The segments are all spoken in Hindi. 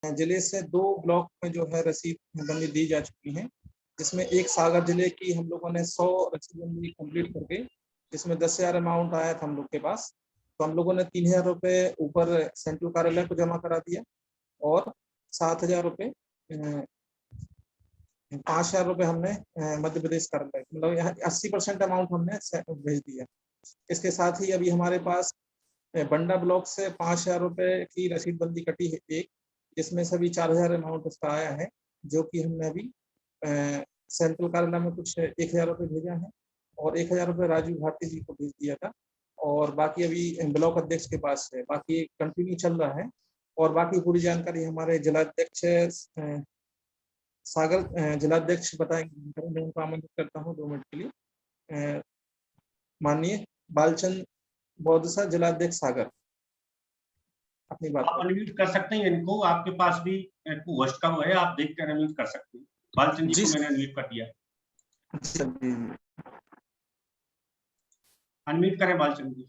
जिले से 2 ब्लॉक में जो है रसीद बंदी दी जा चुकी है, जिसमें एक सागर जिले की हम लोगों ने 100 रसीद बंदी कंप्लीट करके, जिसमें 10,000 अमाउंट आया था हम लोग के पास। तो हम लोगों ने 3,000 रुपये ऊपर सेंट्रल कार्यालय को जमा करा दिया और 7,000 रुपये 5,000 रुपये हमने मध्य प्रदेश कार्यालय, मतलब यहाँ 80% अमाउंट हमने भेज दिया। इसके साथ ही अभी हमारे पास बंडा ब्लॉक से 5,000 रुपये की रसीद बंदी कटी है एक, जिसमें से अभी 4,000 अमाउंट उसका आया है, जो कि हमने अभी सेंट्रल कार्यालय में कुछ 1,000 रुपये भेजा है और 1,000 रुपये राजू भारती जी को भेज दिया था, और बाकी अभी ब्लॉक अध्यक्ष के पास है, बाकी कंटिन्यू चल रहा है। और बाकी पूरी जानकारी हमारे जिलाध्यक्ष सागर जिलाध्यक्ष बताएंगे। मैं उनको आमंत्रित करता हूँ 2 मिनट के लिए। माननीय बालचंद बौद्धसा, जिलाध्यक्ष सागर, अपनी बात आप अनम्यूट कर सकते हैं इनको, आपके पास भी होस्ट का वो है, आप देख कर अनम्यूट कर सकते हैं। बालचंद जी को मैंने अनम्यूट कर दिया। अनम्यूट करें बालचंद जी।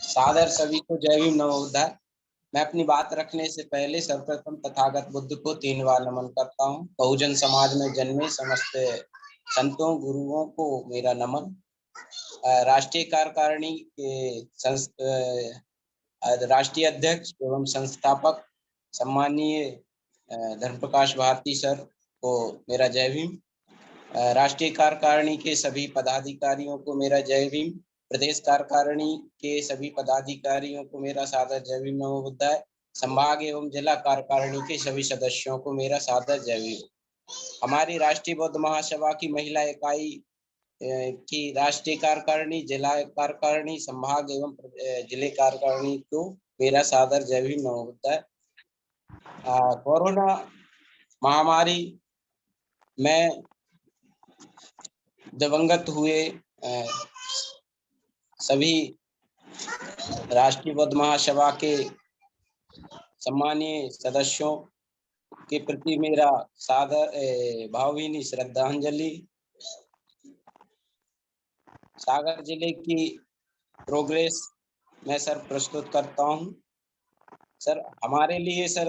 सादर सभी को जय भीम, नमो बुद्धाय। मैं अपनी बात रखने से पहले सर्वप्रथम तथागत बुद्ध को 3 बार नमन करता हूँ। बहुजन समाज में जन्मे समस्त संतों गुरुओं को मेरा नमन। राष्ट्रीय कार्यकारिणी के राष्ट्रीय अध्यक्ष एवं संस्थापक सम्मानीय धर्म प्रकाश भारती सर को मेरा जय भीम। राष्ट्रीय कार्यकारिणी के सभी पदाधिकारियों को मेरा जय भीम। प्रदेश कार्यकारिणी के सभी पदाधिकारियों को मेरा सादर जय भीम, नमो बुद्धाय। संभाग एवं जिला कार्यकारिणी के सभी सदस्यों को मेरा सादर जय भीम। हमारी राष्ट्रीय बौद्ध महासभा की महिला इकाई की राष्ट्रीय कार्यकारिणी, जिला कार्यकारिणी, संभाग एवं जिले कार्यकारिणी को मेरा सादर जय भीम, नमो बुद्धाय। कोरोना महामारी में दिवंगत हुए सभी राष्ट्रीय बौद्ध महासभा के सम्मानीय सदस्यों के प्रति मेरा सादर भावभीनी श्रद्धांजलि। सागर जिले की प्रोग्रेस मैं सर प्रस्तुत करता हूं। सर हमारे लिए सर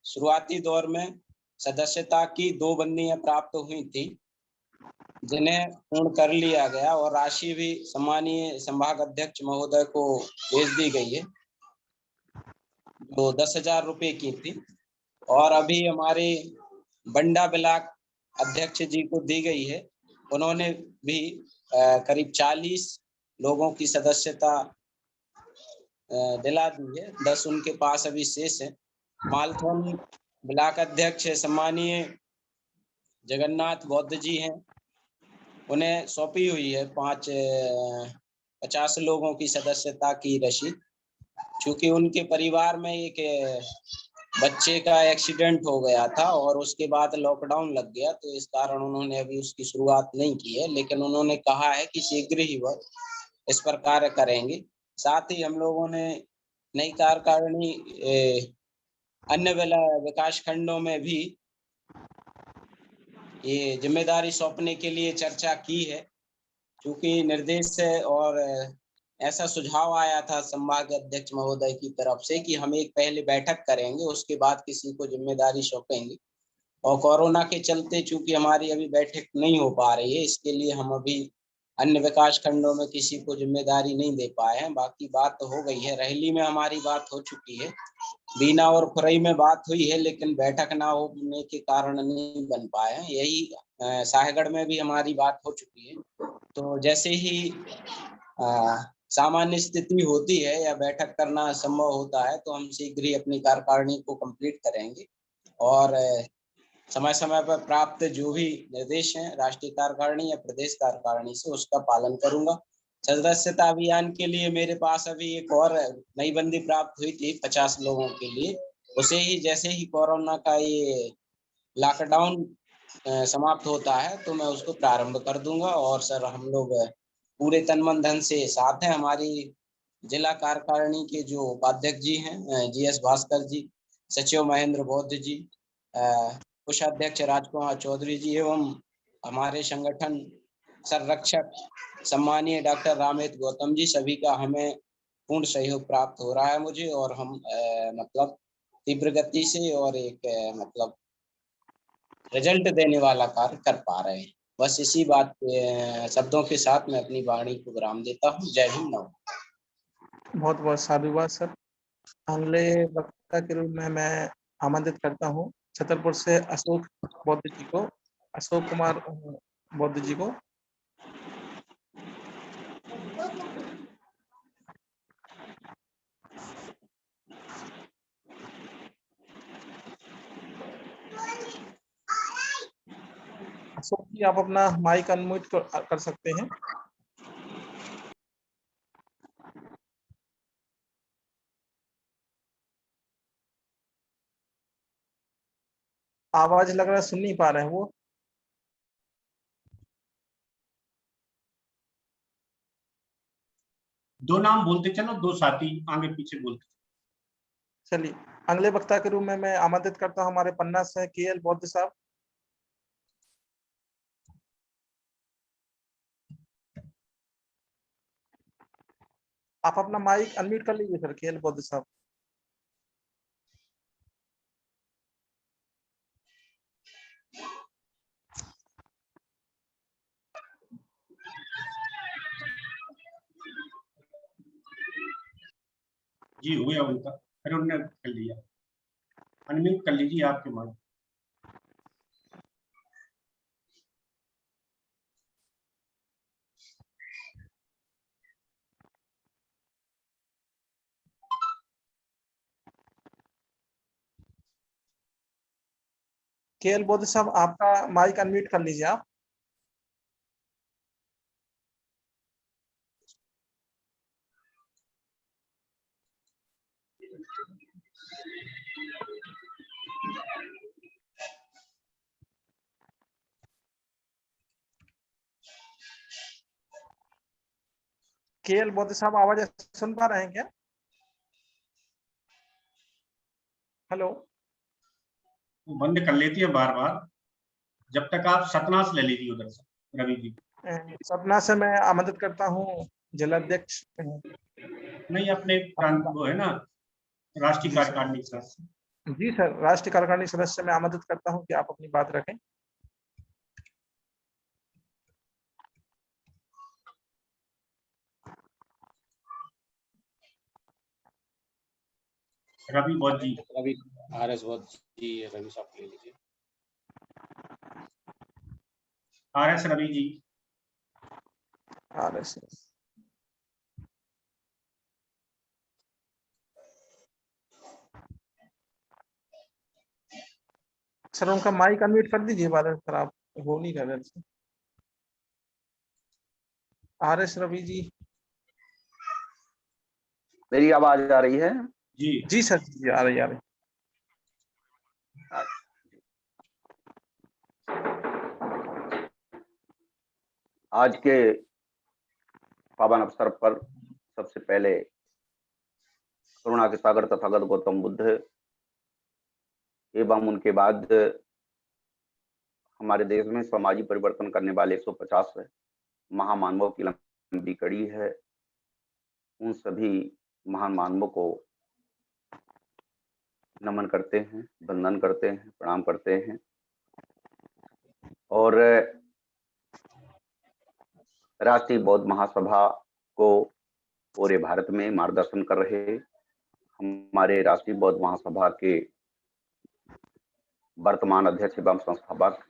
शुरुआती दौर में सदस्यता की 2 बंदियां प्राप्त हुई थी, जिन्हें पूर्ण कर लिया गया और राशि भी सम्मानीय संभाग अध्यक्ष महोदय को भेज दी गई है, जो 10,000 रुपये की थी। और अभी हमारे बंडा ब्लॉक अध्यक्ष जी को दी गई है, उन्होंने भी करीब 40 लोगों की सदस्यता दिला दी है, 10 उनके पास अभी शेष है। मालथन ब्लॉक अध्यक्ष सम्मानीय जगन्नाथ बौद्ध जी हैं, उन्हें सौंपी हुई है 50 लोगों की सदस्यता की रसीद। चूंकि उनके परिवार में एक बच्चे का एक्सीडेंट हो गया था और उसके बाद लॉकडाउन लग गया, तो इस कारण उन्होंने अभी उसकी शुरुआत नहीं की है, लेकिन उन्होंने कहा है कि शीघ्र ही वह इस पर कार्य करेंगे। साथ ही हम लोगों ने नई कार्यकारिणी अन्य विकास खंडों में भी ये जिम्मेदारी सौंपने के लिए चर्चा की है, क्योंकि निर्देश और ऐसा सुझाव आया था संभाग अध्यक्ष महोदय की तरफ से कि हम एक पहले बैठक करेंगे, उसके बाद किसी को जिम्मेदारी सौंपेंगे। और कोरोना के चलते चूंकि हमारी अभी बैठक नहीं हो पा रही है, इसके लिए हम अभी अन्य विकास खंडों में किसी को जिम्मेदारी नहीं दे पाए हैं। बाकी बात हो गई है, रहली में हमारी बात हो चुकी है, बीना और खुरई में बात हुई है, लेकिन बैठक ना होने के कारण नहीं बन पाए हैं। यही साहेगढ़ में भी हमारी बात हो चुकी है। तो जैसे ही सामान्य स्थिति होती है या बैठक करना संभव होता है, तो हम शीघ्र ही अपनी कार्यकारिणी को कंप्लीट करेंगे और समय समय पर प्राप्त जो भी निर्देश हैं राष्ट्रीय कार्यकारिणी या प्रदेश कार्यकारिणी से, उसका पालन करूंगा। सदस्यता अभियान के लिए मेरे पास अभी एक और नई बंदी प्राप्त हुई थी 50 लोगों के लिए। उसे ही जैसे ही कोरोना का ये लॉकडाउन समाप्त होता है तो मैं उसको प्रारंभ कर दूंगा। और सर हम लोग पूरे तन मन धन से साथ हैं। हमारी जिला कार्यकारिणी के जो उपाध्यक्ष जी हैं GS भास्कर जी, सचिव महेंद्र बौद्ध जी, कोषाध्यक्ष राजकुमार चौधरी जी एवं हमारे संगठन संरक्षक सम्मानीय डॉक्टर रामेत गौतम जी, सभी का हमें पूर्ण सहयोग प्राप्त हो रहा है मुझे, और हम मतलब तीव्र गति से और एक मतलब रिजल्ट देने वाला कार्य कर पा रहे हैं। बस इसी बात शब्दों के साथ मैं अपनी वाणी को विराम देता हूँ। जय हिंद। बहुत बहुत साधुवाद सर। अगले वक्ता के रूप में मैं आमंत्रित करता हूँ छतरपुर से अशोक बौद्ध जी को, अशोक कुमार बौद्ध जी को। अशोक जी, आप अपना माइक अनम्यूट कर सकते हैं। आवाज लग रहा है सुन नहीं पा रहे हैं वो। दो नाम बोलते चलो, दो साथी आगे पीछे बोलते। चलिए, अगले वक्ता के रूप में मैं आमंत्रित करता हूँ हमारे पन्ना से केएल बौद्ध साहब। आप अपना माइक अनम्यूट कर लीजिए सर, केएल बौद्ध साहब। जी हो गया उनका, फिर उन्होंने कर लिया। अनम्यूट कर लीजिए आपके माइक। केएल बौद्ध साहब, आपका माइक अनम्यूट कर लीजिए आप। केएल बौद्ध साहब, आवाज सुन पा रहे हैं क्या? हेलो। वो बंद कर लेती है बार बार। जब तक आप सतना से ले लीजिए उधर से रवि जी। सतना से मैं आमंत्रित करता हूँ जिलाध्यक्ष। नहीं, अपने प्रांत वो है ना, राष्ट्रीय कार्यकारिणी सदस्य। जी सर, राष्ट्रीय कार्यकारिणी सदस्य मैं आमंत्रित करता हूँ कि आप अपनी बात रखें। रवि बौद्ध जी। रवि RS बौद्ध जी, रवि साहब ले लीजिए। RS Ravi ji. RS sir, उनका माइक अनम्यूट कर दीजिए, बादल सर, आप हो नहीं कर रहे। RS रवि जी। मेरी आवाज आ रही है? जी जी सर, जी आ रही, आ रही। आज के पावन अवसर पर सबसे पहले करुणा के सागर तथागत गौतम बुद्ध एवं उनके बाद हमारे देश में सामाजिक परिवर्तन करने वाले 150 महामानवों की लंबी कड़ी है। उन सभी महान मानवों को नमन करते हैं, वंदन करते हैं, प्रणाम करते हैं। और राष्ट्रीय बौद्ध महासभा को पूरे भारत में मार्गदर्शन कर रहे हमारे राष्ट्रीय बौद्ध महासभा के वर्तमान अध्यक्ष एवं संस्थापक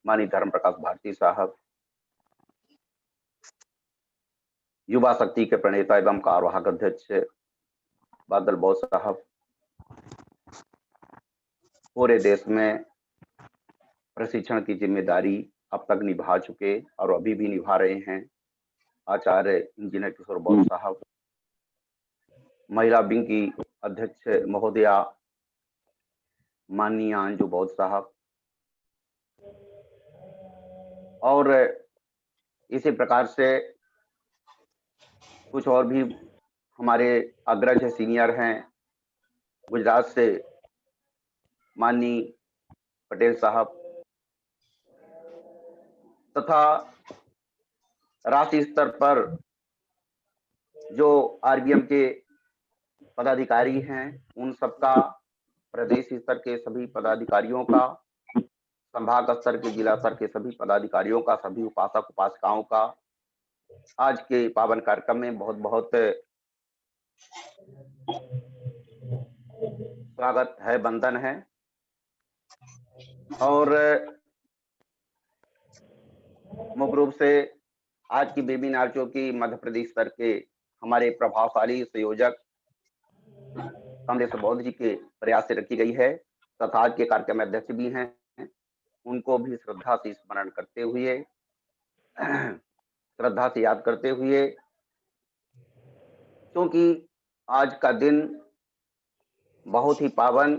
माननीय धर्म प्रकाश भारती साहब, युवा शक्ति के प्रणेता एवं कार्यवाहक अध्यक्ष बादल बौद्ध साहब, पूरे देश में प्रशिक्षण की जिम्मेदारी अब तक निभा चुके और अभी भी निभा रहे हैं आचार्य इंजीनियर किशोर बौद्ध साहब, महिला विंग की अध्यक्ष महोदया माननीय अंजू बौद्ध साहब, और इसी प्रकार से कुछ और भी हमारे अग्रज सीनियर हैं। गुजरात से माननीय पटेल साहब तथा राष्ट्रीय स्तर पर जो आरबीएम के पदाधिकारी हैं उन सबका, प्रदेश स्तर के सभी पदाधिकारियों का, संभाग स्तर के, जिला स्तर के सभी पदाधिकारियों का, सभी उपासक उपासिकाओं का आज के पावन कार्यक्रम में बहुत बहुत स्वागत है, वंदन है। और मुख्य रूप से आज की वेबिनार जो कि मध्य प्रदेश स्तर के हमारे प्रभावशाली संयोजक कमलेश बौद्ध जी के प्रयास से रखी गई है तथा आज के कार्यक्रम अध्यक्ष भी हैं, उनको भी श्रद्धा से स्मरण करते हुए, श्रद्धा से याद करते हुए, क्योंकि आज का दिन बहुत ही पावन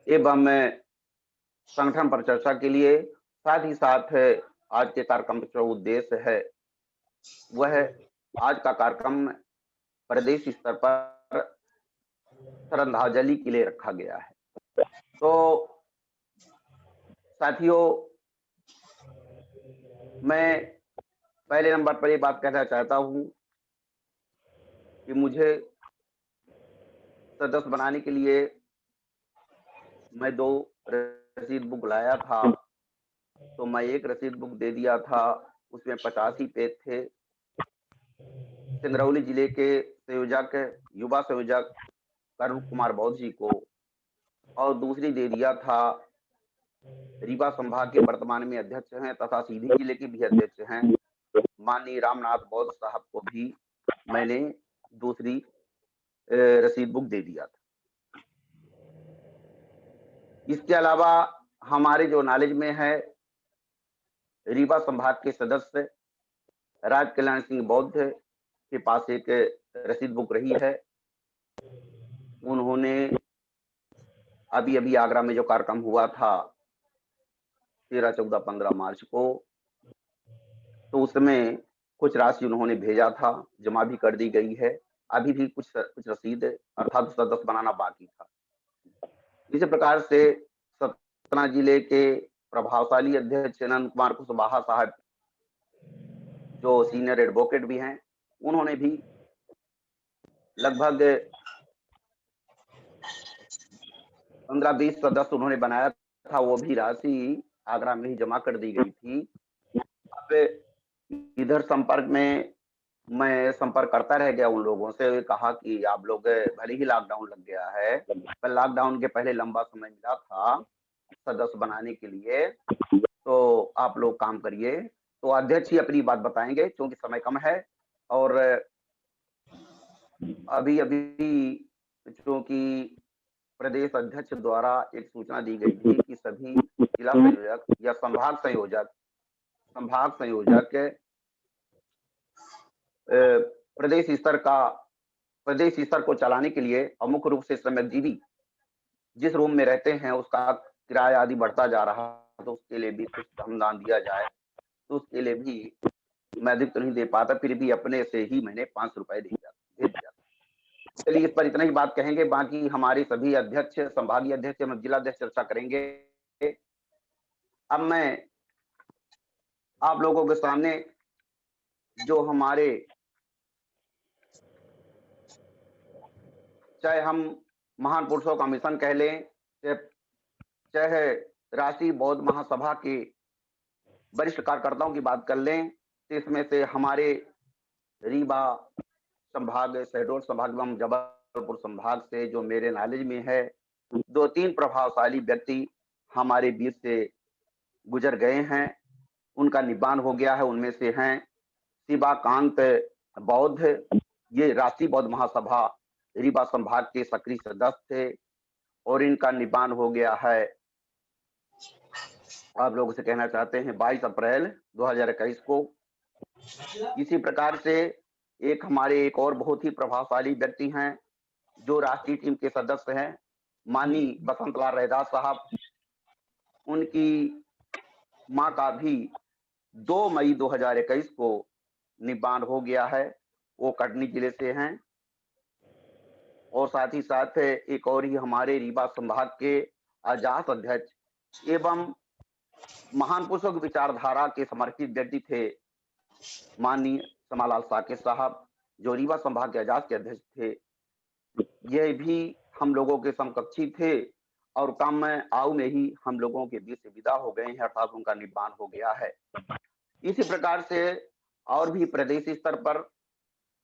एवं संगठन पर चर्चा के लिए, साथ ही साथ आज के कार्यक्रम का जो उद्देश्य है वह आज का कार्यक्रम प्रदेश स्तर पर श्रद्धांजलि के लिए रखा गया है। तो साथियों, मैं पहले नंबर पर ये बात कहना चाहता हूं कि मुझे सदस्य बनाने के लिए मैं 2 रसीद बुक लाया था, तो मैं एक रसीद बुक दे दिया था, उसमें 50 ही पेज थे। सिंगरौली जिले के संयोजक, युवा संयोजक करुण कुमार बौद्ध जी को, और दूसरी दे दिया था रीवा संभाग के वर्तमान में अध्यक्ष हैं तथा सीधी जिले के भी अध्यक्ष हैं माननीय रामनाथ बौद्ध साहब को भी मैंने दूसरी रसीद बुक दे दिया था। इसके अलावा हमारे जो नॉलेज में है, रीवा संभाग के सदस्य राज कल्याण सिंह बौद्ध के पास एक रसीद बुक रही है। उन्होंने अभी अभी आगरा में जो कार्यक्रम हुआ था 13, 14, 15 मार्च को, तो उसमें कुछ राशि उन्होंने भेजा था, जमा भी कर दी गई है। अभी भी कुछ रसीद अर्थात सदस्य बनाना बाकी था। इसी प्रकार से सतना जिले के प्रभावशाली अध्यक्ष अनंत कुमार कुशवाहा साहब, जो सीनियर एडवोकेट भी हैं, उन्होंने भी लगभग 15-20 सदस्य उन्होंने बनाया था, वो भी राशि आगरा में ही जमा कर दी गई थी। अब इधर संपर्क में मैं संपर्क करता रह गया उन लोगों से, कहा कि आप लोग, भले ही लॉकडाउन लग गया है, पर लॉकडाउन के पहले लंबा समय मिला था सदस्य बनाने के लिए, तो आप लोग काम करिए। तो अध्यक्ष ही अपनी बात बताएंगे क्योंकि समय कम है, और अभी अभी क्योंकि प्रदेश अध्यक्ष द्वारा एक सूचना दी गई थी कि सभी जिला संयोजक या संभाग संयोजक प्रदेश स्तर को चलाने के लिए, और मुख्य रूप से श्रमजीवी जिस रूम में रहते हैं उसका किराया आदि बढ़ता जा रहा, तो उसके लिए भी कुछ अनुदान दिया जाए। तो उसके लिए भी मैं अधिक तो नहीं दे पाता, फिर भी अपने से ही मैंने 500 रुपए दे दिया। चलिए, इस पर इतना ही बात कहेंगे, बाकी हमारे सभी अध्यक्ष, संभागीय अध्यक्ष एवं जिला अध्यक्ष चर्चा करेंगे। अब मैं आप लोगों के सामने जो हमारे, चाहे हम महान पुरुषों का मिशन कह लें, चाहे राष्ट्रीय बौद्ध महासभा के वरिष्ठ कार्यकर्ताओं की बात कर लें, तो इसमें से हमारे रीवा संभाग, शहडोल संभाग एवं जबलपुर संभाग से जो मेरे नॉलेज में है, 2-3 प्रभावशाली व्यक्ति हमारे बीच से गुजर गए हैं, उनका निवान हो गया है। उनमें से हैं शिवाकांत बौद्ध, ये राष्ट्रीय बौद्ध महासभा रीवा संभाग के सक्रिय सदस्य थे, और इनका निवान हो गया है, आप लोगों से कहना चाहते हैं, 22 अप्रैल 2021 को। इसी प्रकार से एक और बहुत ही प्रभावशाली व्यक्ति हैं जो राष्ट्रीय टीम के सदस्य हैं, माननीय बसंतलाल रैदास साहब, उनकी मां का भी 2 मई 2021 को निवान हो गया है, वो कटनी जिले से हैं। और साथ ही साथ एक और ही हमारे रीवा संभाग के अजात अध्यक्ष एवं महान पुरुषों की विचारधारा के समर्पित व्यक्ति थे माननीय समालाल साकेत साहब, जो रीवा संभाग के एजाज के अध्यक्ष थे, ये भी हम लोगों के समकक्षी थे और काम में आऊ में ही हम लोगों के बीच से विदा हो गए हैं, अर्थात उनका निब्बान हो गया है। इसी प्रकार से और भी प्रदेश स्तर पर,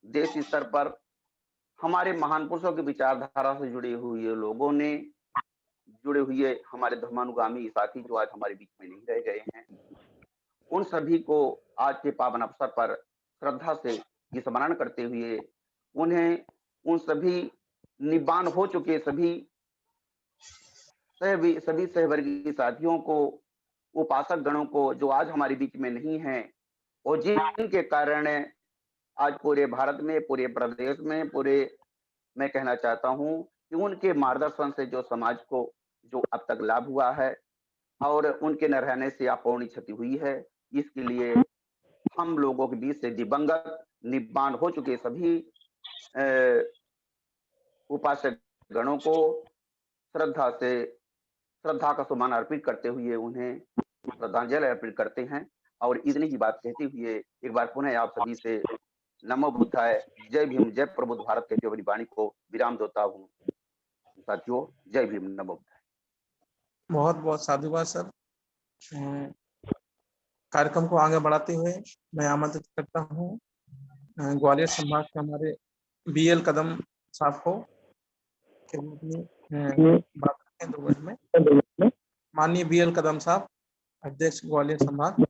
देश स्तर पर हमारे महान पुरुषों की विचारधारा से जुड़े हुए लोगों ने, जुड़े हुए हमारे धर्मानुगामी साथी जो आज हमारे बीच में नहीं रह गए हैं, उन सभी को आज के पावन अवसर पर श्रद्धा से स्मरण करते हुए उन्हें, उन सभी निब्बान हो चुके सभी सहवर्गीय साथियों को, उपासक गणों को जो आज हमारे बीच में नहीं हैं और जिनके कारण आज पूरे भारत में, पूरे प्रदेश में, मैं कहना चाहता हूं कि उनके मार्गदर्शन से जो समाज को जो अब तक लाभ हुआ है और उनके न रहने से अपूर्णी क्षति हुई है, इसके लिए हम लोगों के बीच से दिवंगत निब्बान हो चुके सभी उपासक गणों को श्रद्धा का सुमन अर्पित करते हुए उन्हें श्रद्धांजलि अर्पित करते हैं। और इतनी ही बात कहते हुए एक बार पुनः आप सभी से नमो बुद्धाय, जय भीम, जय प्रबुद्ध भारत कहते हुए वाणी को विराम देता हूँ। साथियों, जय भीम, नमो बुद्धाय। बहुत बहुत साधुवाद सर। कार्यक्रम को आगे बढ़ाते हुए मैं आमंत्रित करता हूँ ग्वालियर संभाग के हमारे BL कदम साहब को कि वो अपनी बात रखें 2 मिनट में। माननीय BL कदम साहब, अध्यक्ष ग्वालियर संभाग।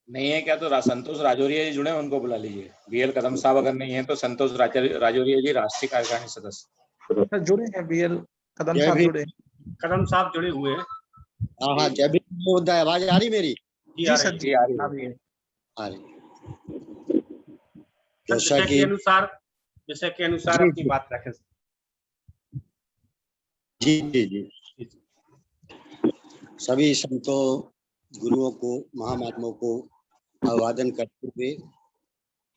नहीं है क्या तो संतोष राजौरिया जी जुड़े, उनको बुला लीजिए। BL कदम साहब अगर नहीं है तो संतोष राजौरिया जी, राष्ट्रीय कार्यकारिणी सदस्य जुड़े हैं। BL कदम साहब जुड़े हैं। कदम साहब जुड़े हुए हैं। हाँ, जय भीम मुद्दा। आवाज आ रही मेरी? जी सर जी, आ रही है। जैसा के अनुसार अपनी बात रखें। जी। सभी संतों, गुरुओं को, महामानवों को अभिवादन करते हुए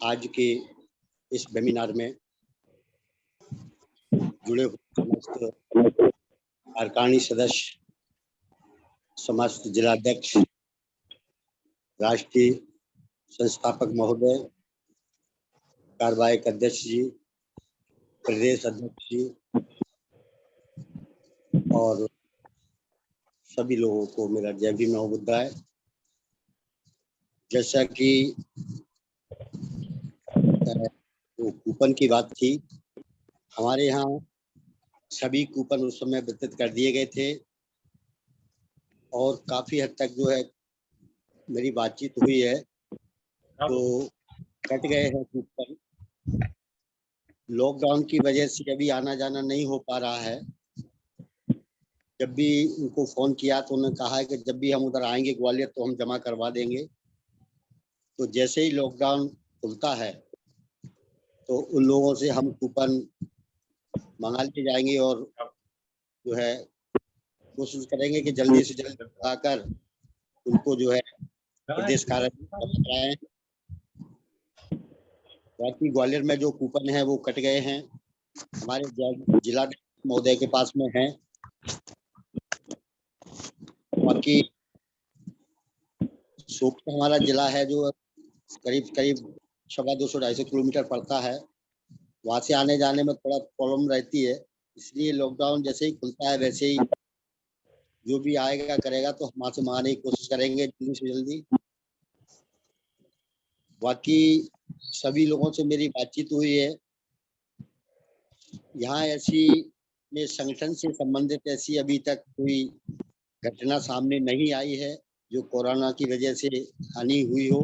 आज के इस वेबिनार में जुड़े हुए समस्त कार्यकारिणी सदस्य, समस्त जिलाध्यक्ष, राष्ट्रीय संस्थापक महोदय, कार्यवाहक अध्यक्ष जी, प्रदेश अध्यक्ष जी और सभी लोगों को मेरा जय भीम, नमो बुद्धाय। जैसा कि कूपन की बात थी, हमारे यहाँ सभी कूपन उस समय वितरित कर दिए गए थे और काफी हद तक जो है मेरी बातचीत हुई है तो कट गए हैं कूपन। लॉकडाउन की वजह से अभी आना जाना नहीं हो पा रहा है। जब भी उनको फोन किया तो उन्होंने कहा है कि जब भी हम उधर आएंगे ग्वालियर तो हम जमा करवा देंगे। तो जैसे ही लॉकडाउन खुलता है तो उन लोगों से हम कूपन मंगा ले जाएंगे और जो है कोशिश करेंगे कि जल्दी से जल्दी आकर उनको जो है प्रदेश कार्यालय कराएं। बाकी ग्वालियर में जो कूपन है वो कट गए हैं, हमारे जिला महोदय के पास में हैं। बाकी सोपन हमारा जिला है जो करीब 250-250 किलोमीटर पड़ता है। वहां से आने जाने में थोड़ा प्रॉब्लम रहती है, इसलिए लॉकडाउन जैसे ही खुलता है वैसे ही जो भी आएगा करेगा तो हम वहां से मंगाने की कोशिश करेंगे जल्दी से जल्दी। बाकी सभी लोगों से मेरी बातचीत हुई है। यहाँ ऐसी में संगठन से संबंधित ऐसी अभी तक कोई घटना सामने नहीं आई है जो कोरोना की वजह से हानि हुई हो।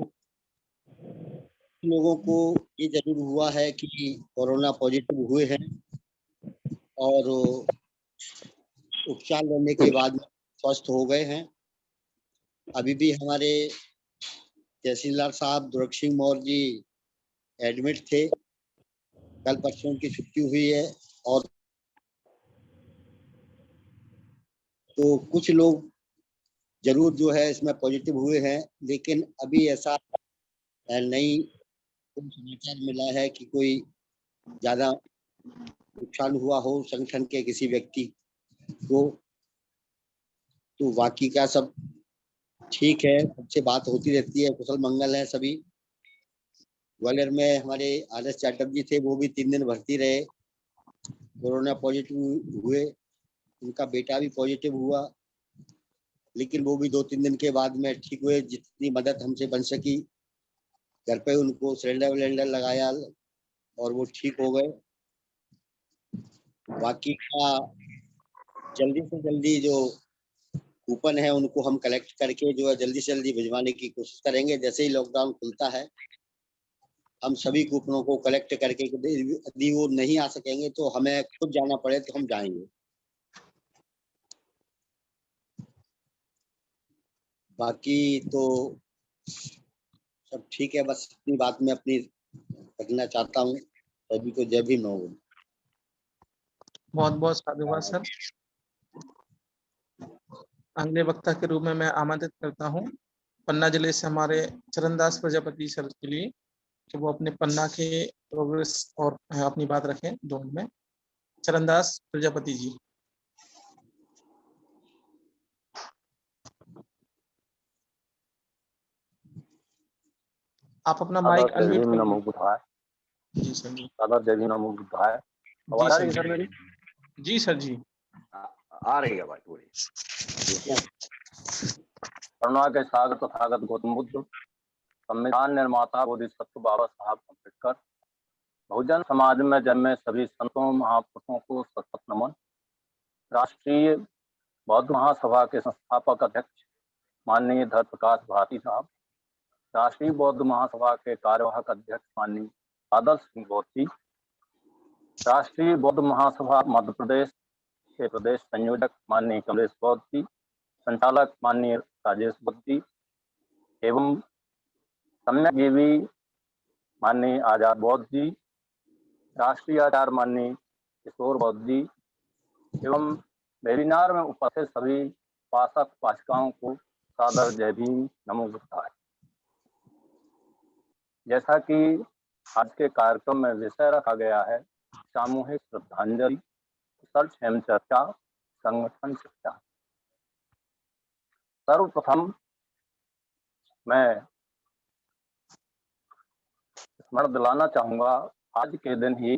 लोगों को ये जरूर हुआ है कि कोरोना पॉजिटिव हुए हैं और उपचार लेने के बाद स्वस्थ हो गए हैं। अभी भी हमारे तहसीलदार साहब दुर्ग सिंह मौर्य जी एडमिट थे, कल परसों की छुट्टी हुई है। और तो कुछ लोग जरूर जो है इसमें पॉजिटिव हुए हैं, लेकिन अभी ऐसा नहीं समाचार मिला है कि कोई ज्यादा नुकसान हुआ हो संगठन के किसी व्यक्ति को। तो बाकी का सब ठीक है, सबसे बात होती रहती है, कुशल मंगल है सभी। ग्वालियर में हमारे आदर्श जाटव जी थे, वो भी 3 दिन भर्ती रहे, कोरोना पॉजिटिव हुए, उनका बेटा भी पॉजिटिव हुआ, लेकिन वो भी 2-3 दिन के बाद में ठीक हुए। जितनी मदद हमसे बन सकी घर पे उनको सिलेंडर विलेंडर लगाया और वो ठीक हो गए। बाकी का जल्दी से जल्दी जो कूपन है उनको हम कलेक्ट करके जो है जल्दी से जल्दी भिजवाने की कोशिश करेंगे। जैसे ही लॉकडाउन खुलता है हम सभी कूपनों को कलेक्ट करके, यदि वो नहीं आ सकेंगे तो हमें खुद जाना पड़े तो हम जाएंगे। बाकी तो सब ठीक है, बस इतनी बात मैं अपनी रखना चाहता हूँ। सभी को जय भीम। बहुत बहुत साधुवाद सर। अगले वक्ता के रूप में मैं आमंत्रित करता हूँ पन्ना जिले से हमारे चरणदास प्रजापति सर के लिए कि वो अपने पन्ना के प्रोग्रेस और अपनी बात रखें 2 मिनट में। चरणदास प्रजापति जी। आप अपना माइक अनम्यूट कर लीजिए। जी सर जी। आवाज आ रही है सर मेरी? जी सर जी आ रही है भाई पूरी। करुणा के सागर तथागत गौतम बुद्ध, संविधान निर्माता बोधिसत्व बाबा साहब अम्बेडकर, बहुजन समाज में जन्मे सभी संतों महापुरुषों को सशक्त नमन। राष्ट्रीय बौद्ध महासभा के संस्थापक अध्यक्ष माननीय धर्म प्रकाश भारती साहब, राष्ट्रीय बौद्ध महासभा के कार्यवाहक अध्यक्ष माननीय आदर्श सिंह गौतम, राष्ट्रीय बौद्ध महासभा मध्य प्रदेश के प्रदेश संयोजक माननीय कमलेश बौद्ध जी, संचालक माननीय राजेश बौद्ध जी एवं सम्यकजीवी माननीय आजाद बौद्ध जी, राष्ट्रीय आचार्य माननीय किशोर बौद्ध जी एवं वेबिनार में उपस्थित सभी उपासक उपासिकाओं को सादर जय भीम नमो बुद्धाय। जैसा कि आज के कार्यक्रम में विषय रखा गया है सामूहिक श्रद्धांजलि, सर्च एवं चर्चा, संगठन शिक्षा। सर्वप्रथम मैं स्मरण दिलाना चाहूंगा, आज के दिन ही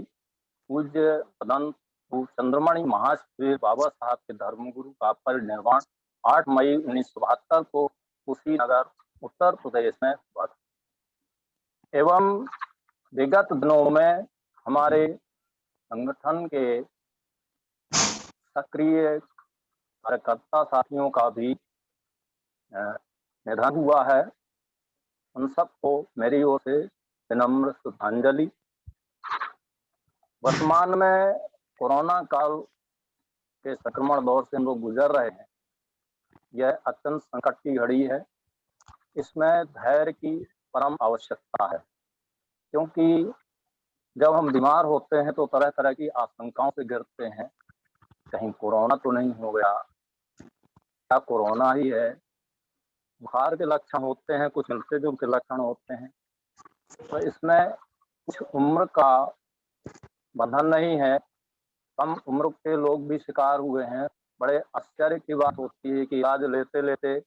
पूज्य पदम चंद्रमणि महाश्री बाबा साहब के धर्मगुरु का परिनिर्वाण 8 मई 1972 को कुशीनगर उत्तर प्रदेश में हुआ। एवं विगत दिनों में हमारे संगठन के सक्रिय कार्यकर्ता साथियों का भी निधन हुआ है। उन सबको मेरी ओर से विनम्र श्रद्धांजलि। वर्तमान में कोरोना काल के संक्रमण दौर से हम लोग गुजर रहे हैं। यह अत्यंत संकट की घड़ी है। इसमें धैर्य की परम आवश्यकता है, क्योंकि जब हम बीमार होते हैं तो तरह तरह की आशंकाओं से गिरते हैं, कहीं कोरोना तो नहीं हो गया, क्या कोरोना ही है। बुखार के लक्षण होते हैं, कुछ मिलते जुलते लक्षण होते हैं। तो इसमें कुछ उम्र का बंधन नहीं है, कम उम्र के लोग भी शिकार हुए हैं। बड़े आश्चर्य की बात होती है कि इलाज लेते लेते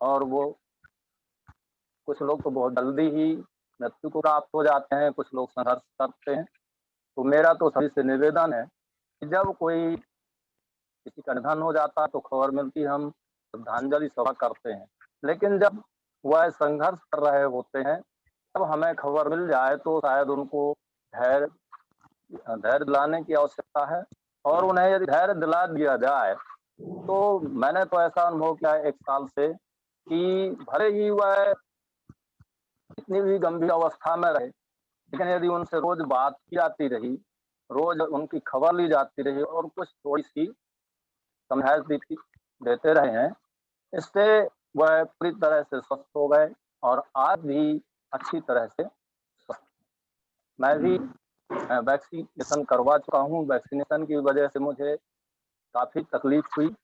और वो कुछ लोग तो बहुत जल्दी ही मृत्यु को प्राप्त हो जाते हैं, कुछ लोग संघर्ष करते हैं। तो मेरा तो सभी से निवेदन है कि जब कोई किसी का निधन हो जाता है तो खबर मिलती, हम श्रद्धांजलि सभा करते हैं, लेकिन जब वह संघर्ष कर रहे होते हैं तब हमें खबर मिल जाए तो शायद उनको धैर्य दिलाने की आवश्यकता है। और उन्हें यदि धैर्य दिला दिया जाए तो मैंने तो ऐसा अनुभव किया है 1 साल से कि भले ही वह इतनी भी गंभीर अवस्था में रहे, लेकिन यदि उनसे रोज बात की जाती रही, रोज उनकी खबर ली जाती रही और कुछ थोड़ी सी समझाइश देते रहे हैं, इससे वह पूरी तरह से स्वस्थ हो गए और आज भी अच्छी तरह से स्वस्थ। मैं भी वैक्सीनेशन करवा चुका हूँ। वैक्सीनेशन की वजह से मुझे काफी तकलीफ हुई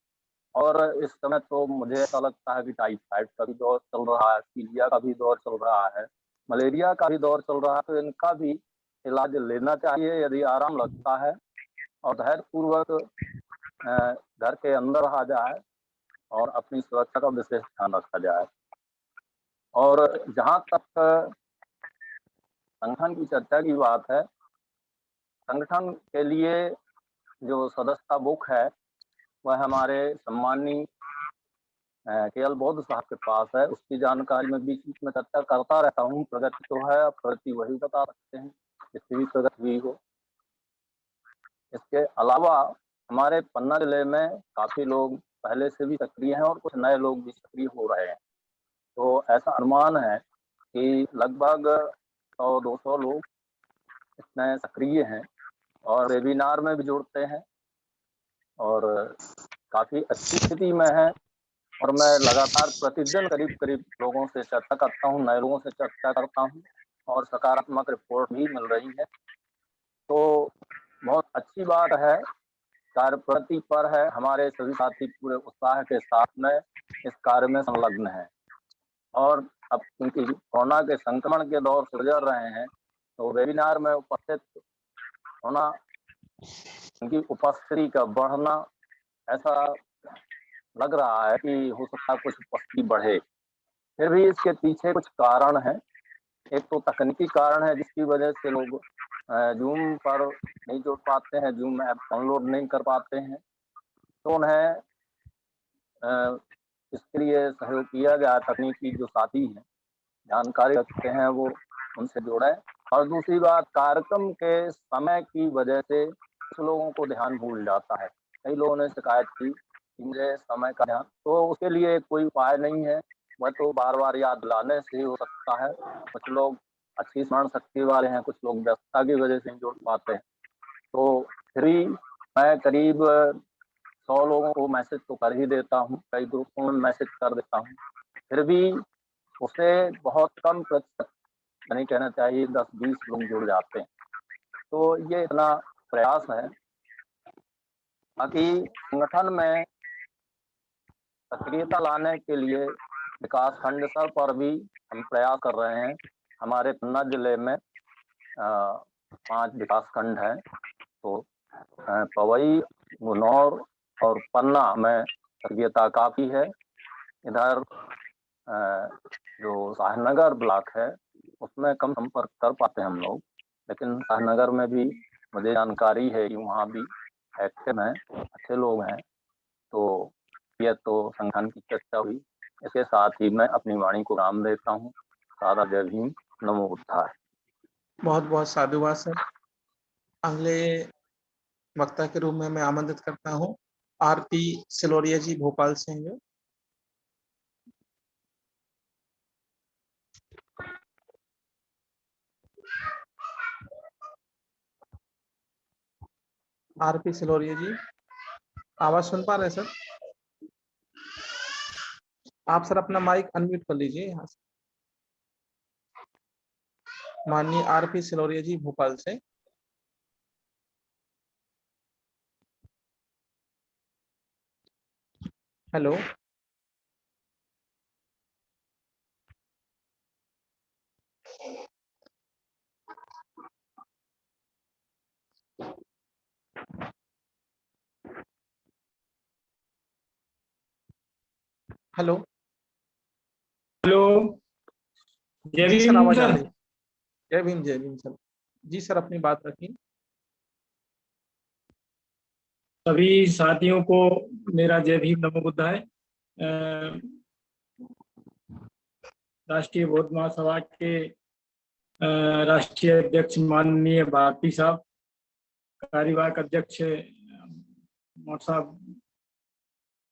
और इस समय तो मुझे ऐसा लगता है कि टाइफाइड का भी दौर चल रहा है, पीलिया का भी दौर चल रहा है, मलेरिया का भी दौर चल रहा है। तो इनका भी इलाज लेना चाहिए यदि आराम लगता है और धैर्य पूर्वक घर के अंदर आ जाए और अपनी सुरक्षा का विशेष ध्यान रखा जाए। और जहाँ तक संगठन की चर्चा की बात है, संगठन के लिए जो सदस्यता बुक है वह हमारे सम्माननीय केएल बौद्ध साहब के पास है। उसकी जानकारी में बीच बीच में चर्चा करता रहता हूँ। प्रगति तो है, अब प्रगति वही बता सकते हैं जिसकी भी प्रगति हुई हो। इसके अलावा हमारे पन्ना जिले में काफी लोग पहले से भी सक्रिय हैं और कुछ नए लोग भी सक्रिय हो रहे हैं। तो ऐसा अनुमान है कि लगभग 100-200 लोग इसमें सक्रिय हैं और वेबिनार में भी जुड़ते हैं और काफी अच्छी स्थिति में है। और मैं लगातार प्रतिदिन करीब करीब लोगों से चर्चा करता हूँ, नए लोगों से चर्चा करता हूँ और सकारात्मक रिपोर्ट भी मिल रही है। तो बहुत अच्छी बात है, कार्य प्रगति पर है। हमारे सभी साथी पूरे उत्साह के साथ में इस कार्य में संलग्न हैं और अब क्योंकि कोरोना के संक्रमण के दौर से गुजर रहे हैं तो वेबिनार में उपस्थित होना, उनकी उपस्थिति का बढ़ना, ऐसा लग रहा है कि हो सकता है कुछ उपस्थिति बढ़े। फिर भी इसके पीछे कुछ कारण हैं। एक तो तकनीकी कारण है जिसकी वजह से लोग जूम पर नहीं जुड़ पाते हैं, जूम ऐप डाउनलोड नहीं कर पाते हैं। तो उन्हें इसके लिए सहयोग किया जाए। तकनीकी जो साथी हैं, जानकारी रखते हैं, वो उनसे जुड़े। और दूसरी बात, कार्यक्रम के समय की वजह से कुछ लोगों को ध्यान भूल जाता है। कई लोगों ने शिकायत की कि मुझे समय का ध्यान, तो उसके लिए कोई उपाय नहीं है, वह तो बार बार याद दिलाने से ही हो सकता है। कुछ लोग अच्छी स्मरण शक्ति वाले हैं, कुछ लोग व्यस्तता की वजह से नहीं जुड़ पाते हैं। तो फिर भी मैं करीब 100 लोगों को मैसेज तो कर ही देता हूँ, कई ग्रुपों में मैसेज कर देता हूँ। फिर भी उसे बहुत कम प्रतिशत, नहीं कहना चाहिए 10-20 लोग जुड़ जाते हैं। तो ये इतना प्रयास है। बाकी संगठन में सक्रियता लाने के लिए विकास खंड स्तर पर भी हम प्रयास कर रहे हैं। हमारे पन्ना जिले में 5 विकास खंड हैं, तो पवई, गुनौर और पन्ना में सक्रियता काफी है। इधर जो शाहनगर ब्लॉक है उसमें कम संपर्क कर पाते हैं हम लोग, लेकिन शाहनगर में भी मुझे जानकारी है कि वहाँ भी एक्टिव हैं, अच्छे लोग हैं। तो यह तो संगठन की चर्चा हुई। इसके साथ ही मैं अपनी वाणी को विराम देता हूँ। सादा जय भीम, नमो बुद्धाय। बहुत बहुत साधुवाद सर। अगले वक्ता के रूप में मैं आमंत्रित करता हूँ आरपी सिलोरिया जी भोपाल से हैं। आरपी सिलोरिया जी, आवाज सुन पा रहे हैं सर? आप सर अपना माइक अनम्यूट कर लीजिए यहाँ से। माननीय आरपी सिलोरिया जी भोपाल से। हेलो, हेलो, हेलो, जय जी सर, भीम आवाज आ सर। रही है। जय भीम, जय भीम सर। जी सर, अपनी बात रखिए। सभी साथियों को मेरा जय भीम, नमो बुद्धाय। राष्ट्रीय बौद्ध महासभा के राष्ट्रीय अध्यक्ष माननीय भारती साहब, कार्यवाहक अध्यक्ष मोट साहब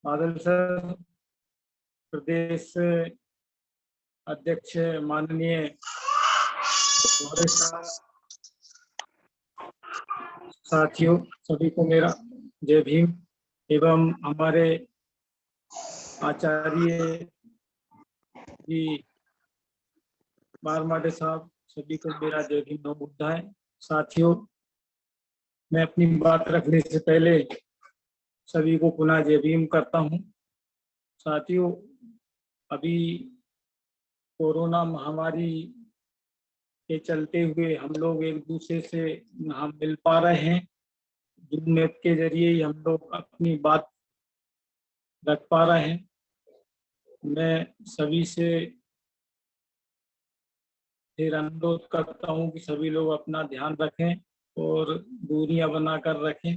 बादल सर, प्रदेश अध्यक्ष माननीय गौरव साहब, साथियों सभी को मेरा जय भीम, एवं हमारे आचार्य जी बारमाडे साहब, सभी को मेरा जय भीम, नमो बुद्धाय। साथियों, मैं अपनी बात रखने से पहले सभी को पुनः जय भीम करता हूं। साथियों, अभी कोरोना महामारी के चलते हुए हम लोग एक दूसरे से ना मिल पा रहे हैं। जूम ऐप के जरिए ही हम लोग अपनी बात रख पा रहे हैं। मैं सभी से फिर अनुरोध करता हूँ कि सभी लोग अपना ध्यान रखें और दूरियां बनाकर रखें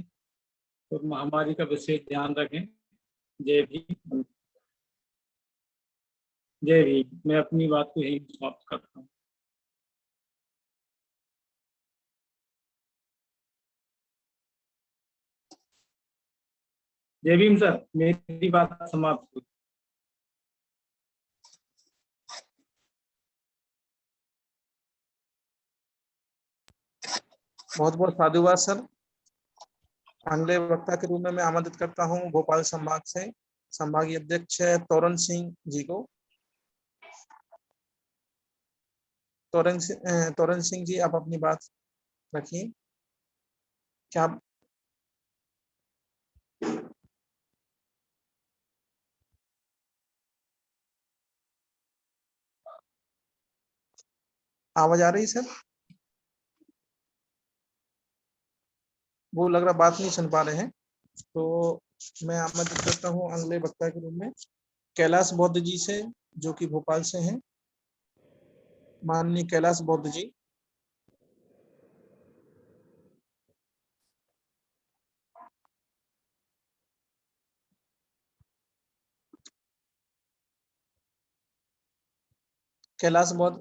और महामारी का विशेष ध्यान रखें। जय भीम। जय भीम। मैं अपनी बात को यही समाप्त करता हूँ। जय भीम सर, मेरी बात समाप्त हुई। बहुत बहुत साधुवाद सर। अगले वक्ता के रूप में मैं आमंत्रित करता हूं भोपाल संभाग से संभागीय अध्यक्ष तोरण सिंह जी को। तोरण सिंह जी, आप अपनी बात रखिए। क्या आप आवाज आ रही सर? वो लग रहा बात नहीं सुन पा रहे हैं, तो मैं आमंत्रित करता हूं अगले वक्ता के रूप में कैलाश बौद्ध जी से, जो कि भोपाल से हैं। माननीय कैलाश बौद्ध जी। कैलाश बौद्ध,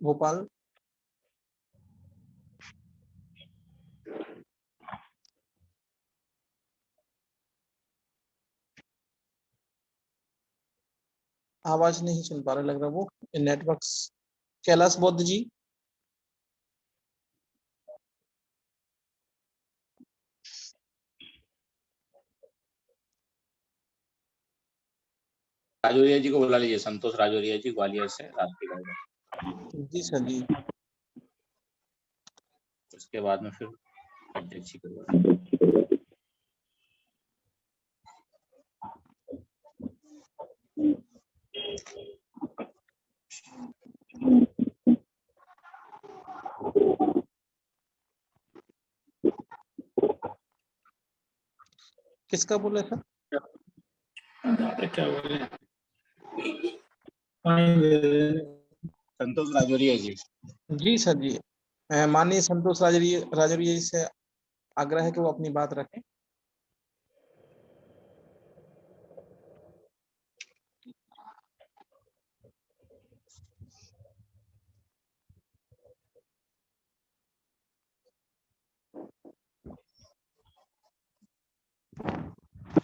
भोपाल। आवाज नहीं सुन पा रहे लग रहा, वो नेटवर्क। कैलाश बौद्ध जी। राजौरिया जी को बुला लीजिए, संतोष राजौरिया जी, ग्वालियर से, राष्ट्रीय कार्यक्रम। जी सर जी। उसके बाद में फिर अध्यक्ष जी को। किसका बोले सर? क्या बोले? संतोष राजौरिया जी। जी सर जी। माननीय संतोष राजौरिया जी से आग्रह है कि वो अपनी बात रखें।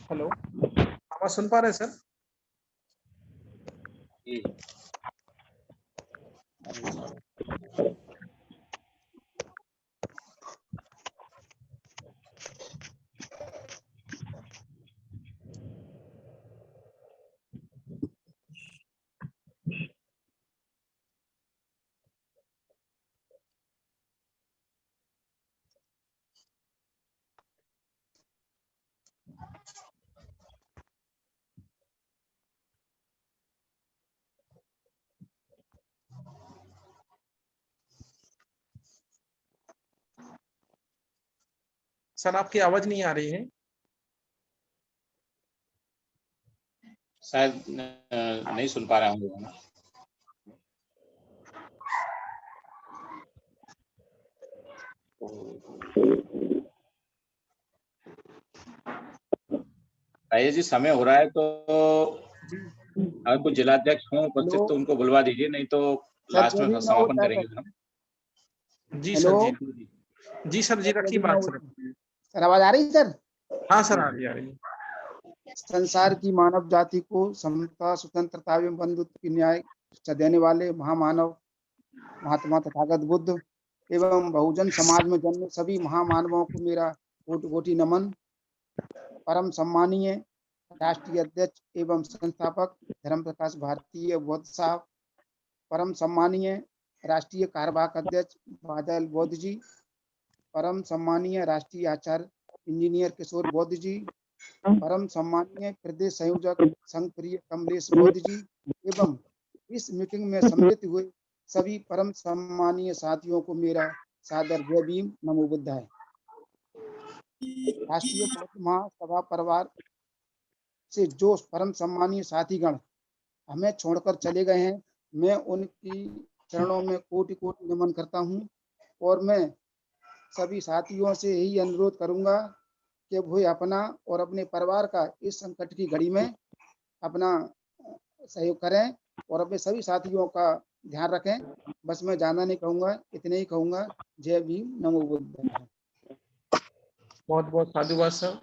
हेलो, आवाज सुन पा रहे हैं सर? जी। सर आपकी आवाज नहीं आ रही है। शायद नहीं सुन पा रहा हूँ ना। राजेश जी, समय हो रहा है, तो अगर कुछ जिलाध्यक्ष हों उपस्थित तो उनको बुलवा दीजिए, नहीं तो लास्ट में समापन करेंगे हम। जी सर जी। जी सर जी, रखिए बात सर। सर आवाज आ रही सर? हाँ सर, आ रही। संसार की मानव जाति को समता, स्वतंत्रता एवं बंधुत्व की न्याय शिक्षा देने वाले महामानव महात्मा तथागत बुद्ध एवं बहुजन समाज में जन्मे सभी महामानवों को मेरा कोटि कोटि नमन। परम सम्मानीय राष्ट्रीय अध्यक्ष एवं संस्थापक धर्म प्रकाश भारतीय बौद्ध साहब, परम सम्मानीय राष्ट्रीय कार्यवाहक अध्यक्ष बादल बौद्ध जी, परम सम्मानीय राष्ट्रीय आचार्य इंजीनियर किशोर बौद्ध जी, परम सम्मानीय प्रदेश संयोजक संघ प्रिय कमलेश बौद्ध जी एवं इस मीटिंग में सम्मिलित हुए सभी परम सम्मानीय साथियों को मेरा सादर जय भीम, नमो बुद्धाय। राष्ट्रीय बौद्ध महासभा परिवार से जो परम सम्मानीय साथीगण हमें छोड़कर चले गए हैं, मैं उनकी चरणों में कोटि कोटि नमन करता हूं और मैं सभी साथियों से यही अनुरोध करूंगा कि वो अपना और अपने परिवार का इस संकट की घड़ी में अपना सहयोग करें और अपने सभी साथियों का ध्यान रखें। बस मैं ज्यादा नहीं कहूंगा, इतने ही कहूंगा। जय भीम, नमो बुद्धाय। बहुत बहुत साधुवाद सर।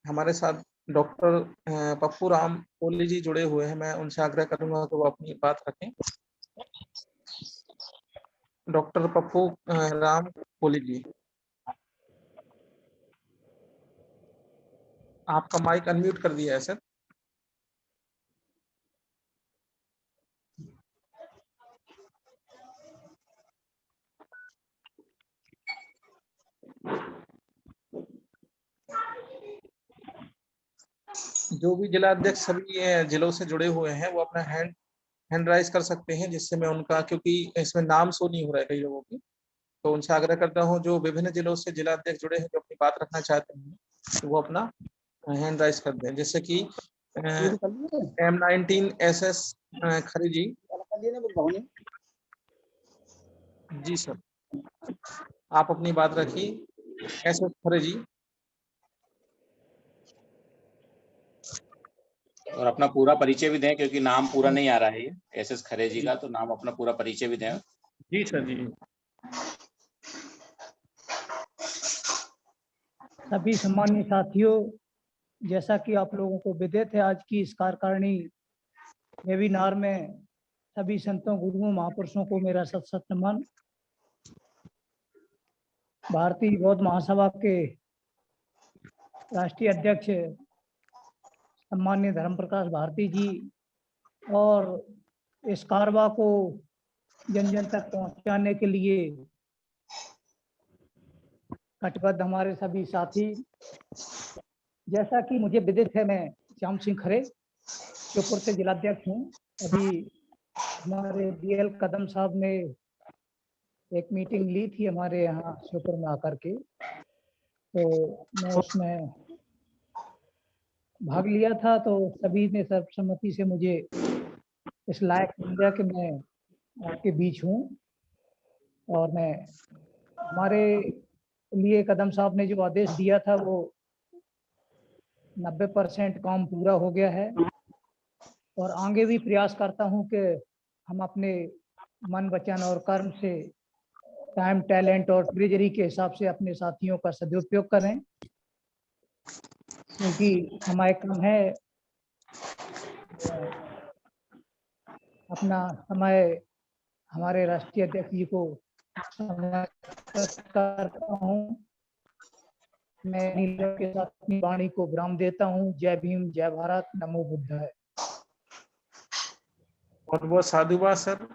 हमारे साथ डॉक्टर पप्पू राम कोहली जी जुड़े हुए हैं, मैं उनसे आग्रह करूंगा कि वो अपनी बात रखें। डॉक्टर पप्पू राम कोहली जी, आपका माइक अनम्यूट कर दिया है सर। जो भी जिला अध्यक्ष सभी जिलों से जुड़े हुए हैं वो अपना हैंड राइज कर सकते हैं, जिससे मैं उनका, क्योंकि इसमें नाम शो नहीं हो रहा है कई लोगों की, तो उनसे आग्रह करता हूं जो विभिन्न जिलों से जिला अध्यक्ष जुड़े हैं जो अपनी बात रखना चाहते हैं तो वो अपना हैंड राइज कर दें। जैसे कि M19 SS खरी जी। जी सर, आप अपनी बात रखिए। SS खरे जी, और अपना पूरा परिचय भी दें, क्योंकि नाम पूरा नहीं आ रहा है ये SS खरे जी का, तो नाम अपना पूरा परिचय भी दें। जी सर जी। सभी सम्मानीय साथियों, जैसा कि आप लोगों को विदित है, आज की इस कार्यकारिणी वेबिनार में सभी संतों, गुरुओं, महापुरुषों को मेरा सत सत नमन। भारतीय बौद्ध महासभा के राष्ट्रीय अध्यक्ष सम्मान्य धर्म प्रकाश भारती जी और इस कारवा को जन जन तक पहुंचाने के लिए कटिबद्ध हमारे सभी साथी। जैसा कि मुझे विदित है, मैं श्याम सिंह खरे श्योपुर से जिलाध्यक्ष हूँ। अभी हमारे DL कदम साहब ने एक मीटिंग ली थी हमारे यहाँ श्योपुर में आकर के, तो मैं उसमें भाग लिया था। तो सभी ने सर्वसम्मति से मुझे इस लायक समझा कि मैं आपके बीच हूँ। और मैं, हमारे लिए कदम साहब ने जो आदेश दिया था वो 90% काम पूरा हो गया है और आगे भी प्रयास करता हूं कि हम अपने मन, वचन और कर्म से टाइम, टैलेंट और ट्रेजरी के हिसाब से अपने साथियों का सदुपयोग करें, क्योंकि समय कम है। अपना समय हमारे राष्ट्रीय अध्यक्ष जी को करता हूँ। मैं नीलम के साथ अपनी वाणी को विराम देता हूँ। जय भीम, जय भारत, नमो बुद्धाय। बहुत बहुत साधुवाद सर।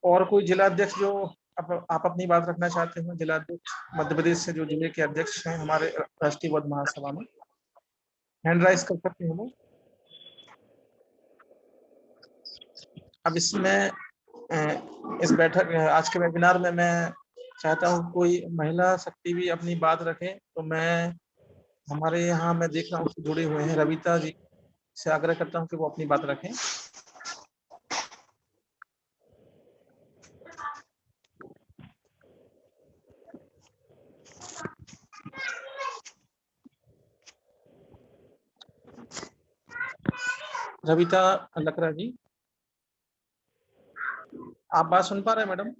और कोई जिला अध्यक्ष जो आप अपनी बात रखना चाहते हैं? जिला अध्यक्ष मध्य प्रदेश से जो जिले के अध्यक्ष हैं हमारे राष्ट्रीय बौद्ध महासभा में, हैंड राइज कर सकते हैं वो। अब इसमें इस बैठक, आज के वेबिनार में मैं चाहता हूँ कोई महिला शक्ति भी अपनी बात रखे, तो मैं, हमारे यहाँ मैं देख रहा हूँ जुड़े हुए हैं, रविता जी से आग्रह करता हूँ कि वो अपनी बात रखें। रविता लकड़ा जी, आप बात सुन पा रहे हैं मैडम?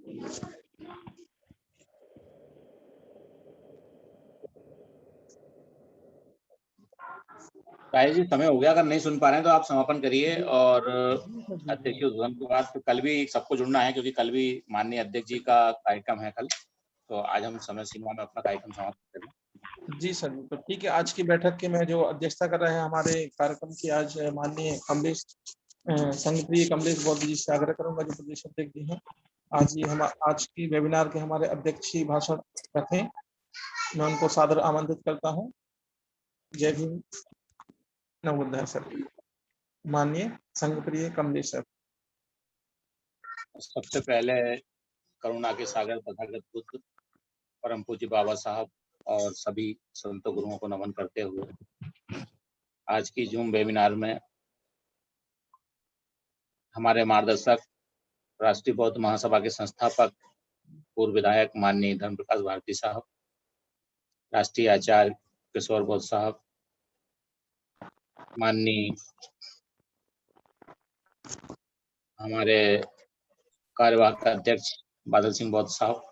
राय जी, समय हो गया, अगर नहीं सुन पा रहे हैं तो आप समापन करिए। और अध्यक्ष उद्घाटन के बाद तो कल भी सबको जुड़ना है, क्योंकि कल भी माननीय अध्यक्ष जी का कार्यक्रम है कल, तो आज हम समय सीमा में अपना कार्यक्रम समाप्त करें। जी सर, तो ठीक है। आज की बैठक की मैं जो अध्यक्षता कर रहे हैं हमारे कार्यक्रम की, आज माननीय कमलेश संघप्रिय कमलेश बौद्ध जी से आग्रह करूंगा जो प्रदेश अध्यक्ष जी हैं, आज की वेबिनार के हमारे अध्यक्ष ही भाषण रखें। मैं उनको सादर आमंत्रित करता हूं। जय भीम, नमो बुद्धाय सर। माननीय संघप्रिय कमलेश सर। सबसे पहले करुणा के सागर तथागत बुद्ध परम पूज्य बाबा साहब और सभी संतों गुरुओं को नमन करते हुए आज की जूम वेबिनार में हमारे मार्गदर्शक राष्ट्रीय बौद्ध महासभा के संस्थापक पूर्व विधायक माननीय धर्म प्रकाश भारती साहब, राष्ट्रीय आचार्य किशोर बौद्ध साहब, माननीय हमारे कार्यवाहक अध्यक्ष बादल सिंह बौद्ध साहब,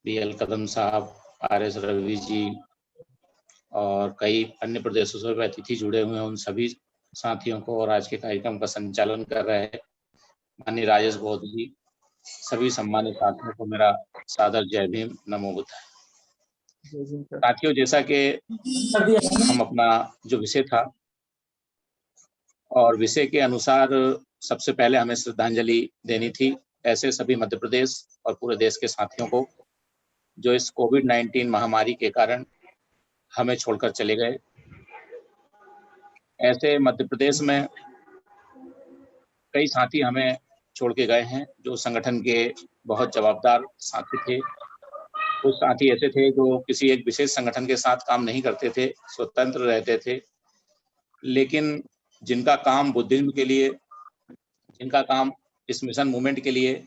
BL कदम साहब, RS रवि जी और कई अन्य प्रदेशों से भी अतिथि जुड़े हुए हैं, उन सभी साथियों को और आज के कार्यक्रम का संचालन कर रहे हैं माननीय राजेश बौद्ध जी, सभी सम्मानित साथियों को मेरा सादर जय भीम, नमो बुद्धाय। साथियों, जैसा कि हम अपना जो विषय था और विषय के अनुसार सबसे पहले हमें श्रद्धांजलि देनी थी ऐसे सभी मध्य प्रदेश और पूरे देश के साथियों को जो इस कोविड-19 महामारी के कारण हमें छोड़कर चले गए। ऐसे मध्य प्रदेश में कई साथी हमें छोड़ के गए हैं जो संगठन के बहुत जवाबदार साथी थे। कुछ साथी ऐसे थे जो किसी एक विशेष संगठन के साथ काम नहीं करते थे, स्वतंत्र रहते थे, लेकिन जिनका काम बुद्धिज्म के लिए, जिनका काम इस मिशन मूवमेंट के लिए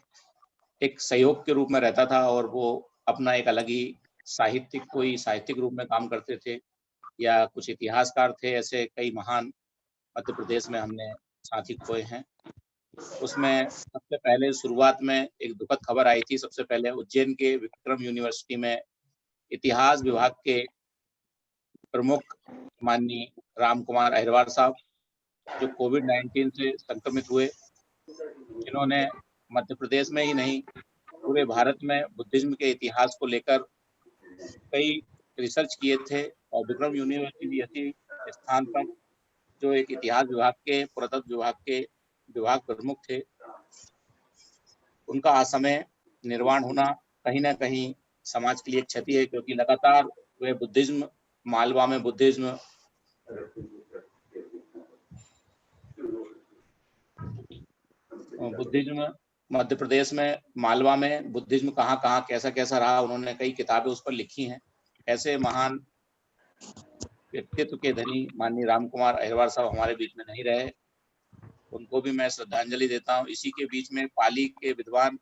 एक सहयोग के रूप में रहता था और वो अपना एक अलग ही साहित्यिक रूप में काम करते थे, या कुछ इतिहासकार थे। ऐसे कई महान मध्य प्रदेश में हमने साथी खोए हैं। उसमें सबसे पहले शुरुआत में एक दुखद खबर आई थी। सबसे पहले उज्जैन के विक्रम यूनिवर्सिटी में इतिहास विभाग के प्रमुख माननीय राम कुमार अहिरवार साहब जो कोविड-19 से संक्रमित हुए, जिन्होंने मध्य प्रदेश में ही नहीं पूरे भारत में बुद्धिज्म के इतिहास को लेकर कई रिसर्च किए थे और विक्रम यूनिवर्सिटी भी ऐसी स्थान पर जो एक इतिहास विभाग के, पुरातत्व विभाग के विभाग प्रमुख थे, उनका असमय निर्वाण होना कहीं ना कहीं समाज के लिए एक क्षति है, क्योंकि लगातार वे बुद्धिज्म मालवा में बुद्धिज्म मध्य प्रदेश में मालवा में बुद्धिज्म कहाँ कैसा कैसा रहा, उन्होंने कई किताबें उस पर लिखी हैं। ऐसे महान व्यक्तित्व के धनी माननीय राम कुमार अहिरवार साहब हमारे बीच में नहीं रहे, उनको भी मैं श्रद्धांजलि देता हूँ। इसी के बीच में पाली के विद्वान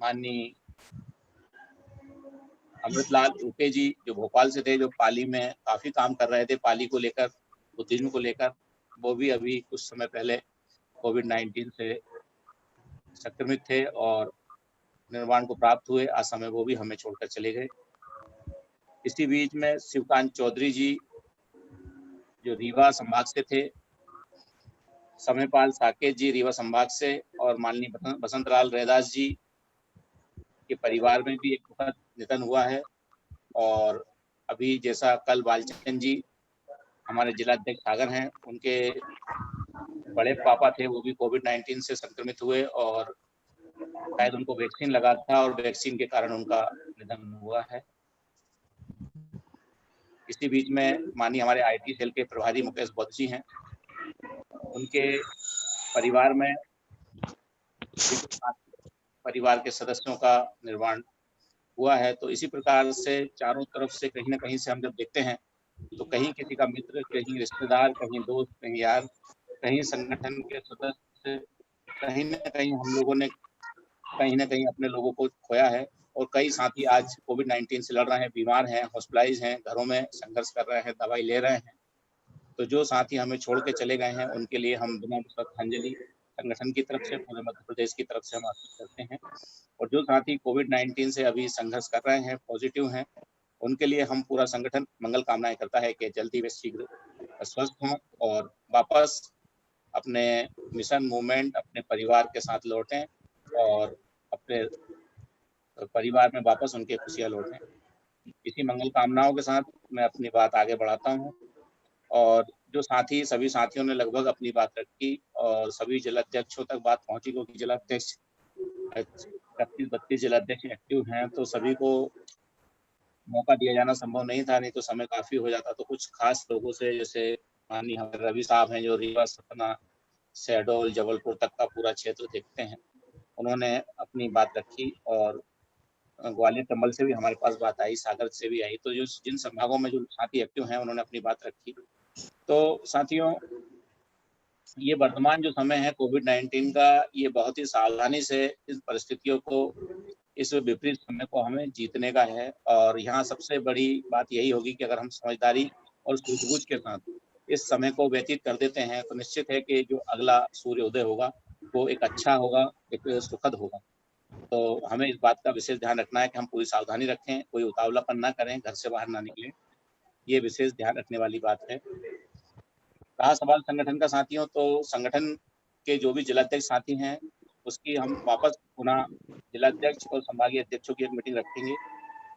माननीय अमृतलाल उके जी जो भोपाल से थे, जो पाली में काफी काम कर रहे थे पाली को लेकर, बुद्धिज्म को लेकर, वो भी अभी कुछ समय पहले कोविड-19 से संक्रमित थे और निर्वाण को प्राप्त हुए। आज समय वो भी हमें छोड़कर चले गए। इसी बीच में शिवकांत चौधरी जी जो रीवा संभाग से थे, समयपाल साकेत जी रीवा संभाग से, और माननीय बसंतलाल रैदास जी के परिवार में भी एक दुखद निधन हुआ है। और अभी जैसा कल बालचंद जी हमारे जिलाध्यक्ष सागर हैं, उनके बड़े पापा थे, वो भी कोविड-19 से संक्रमित हुए और शायद उनको वैक्सीन लगा था और वैक्सीन के कारण उनका निधन हुआ है। इसी बीच में माननीय हमारे IT सेल के प्रभारी मुकेश बौद्ध जी हैं, उनके परिवार में परिवार के सदस्यों का निर्वाण हुआ है। तो इसी प्रकार से चारों तरफ से कहीं ना कहीं से हम जब देखते हैं तो कहीं किसी का मित्र, कहीं रिश्तेदार, कहीं दोस्त, कहीं यार, कहीं संगठन के सदस्य, कहीं ना कहीं हम लोगों ने कहीं ना कहीं अपने लोगों को खोया है। और कई साथी आज कोविड-19 से लड़ रहे हैं, बीमार हैं, हॉस्पिटलाइज हैं, घरों में संघर्ष कर रहे हैं, दवाई ले रहे हैं। तो जो साथी हमें छोड़ के चले गए हैं उनके लिए हम बिना श्रद्धांजलि संगठन की तरफ से, पूरे मध्य प्रदेश की तरफ से हम अर्पित करते हैं। और जो साथी कोविड-19 से अभी संघर्ष कर रहे हैं, पॉजिटिव हैं, उनके लिए हम पूरा संगठन मंगल कामनाएं करता है कि जल्दी वे शीघ्र स्वस्थ हों और वापस अपने मिशन मूवमेंट, अपने परिवार के साथ लौटें और अपने परिवार में वापस उनके खुशियां लौटें। इसी मंगल कामनाओं के साथ मैं अपनी बात आगे बढ़ाता हूं। और जो साथी, सभी साथियों ने लगभग अपनी बात रखी और सभी जिलाध्यक्षों तक बात पहुंची, क्योंकि जिलाध्यक्ष 32 जिलाध्यक्ष एक्टिव हैं, तो सभी को मौका दिया जाना संभव नहीं था, नहीं तो समय काफी हो जाता। तो कुछ खास लोगों से, जैसे माननीय हमारे रवि साहब हैं जो रीवा, सतना, शहडोल, जबलपुर तक का पूरा क्षेत्र देखते हैं, उन्होंने अपनी बात रखी और ग्वालियर चंबल से भी हमारे पास बात आई, सागर से भी आई। तो जो जिन संभागों में जो साथी एक्टिव हैं उन्होंने अपनी बात रखी। तो साथियों, ये वर्तमान जो समय है कोविड-19 का, ये बहुत ही सावधानी से इस परिस्थितियों को, इस विपरीत समय को हमें जीतने का है। और यहाँ सबसे बड़ी बात यही होगी कि अगर हम समझदारी और सूझबूझ के साथ इस समय को व्यतीत कर देते हैं तो निश्चित है कि जो अगला सूर्योदय होगा वो एक अच्छा होगा, एक सुखद होगा। तो हमें इस बात का विशेष ध्यान रखना है कि हम पूरी सावधानी रखें, कोई उतावलापन ना करें, घर से बाहर ना निकलें। ये विशेष ध्यान रखने वाली बात है। रहा सवाल संगठन का साथियों, तो संगठन के जो भी जिलाध्यक्ष साथी हैं उसकी हम वापस पुनः जिलाध्यक्ष और संभागीय अध्यक्षों की एक मीटिंग रखेंगे,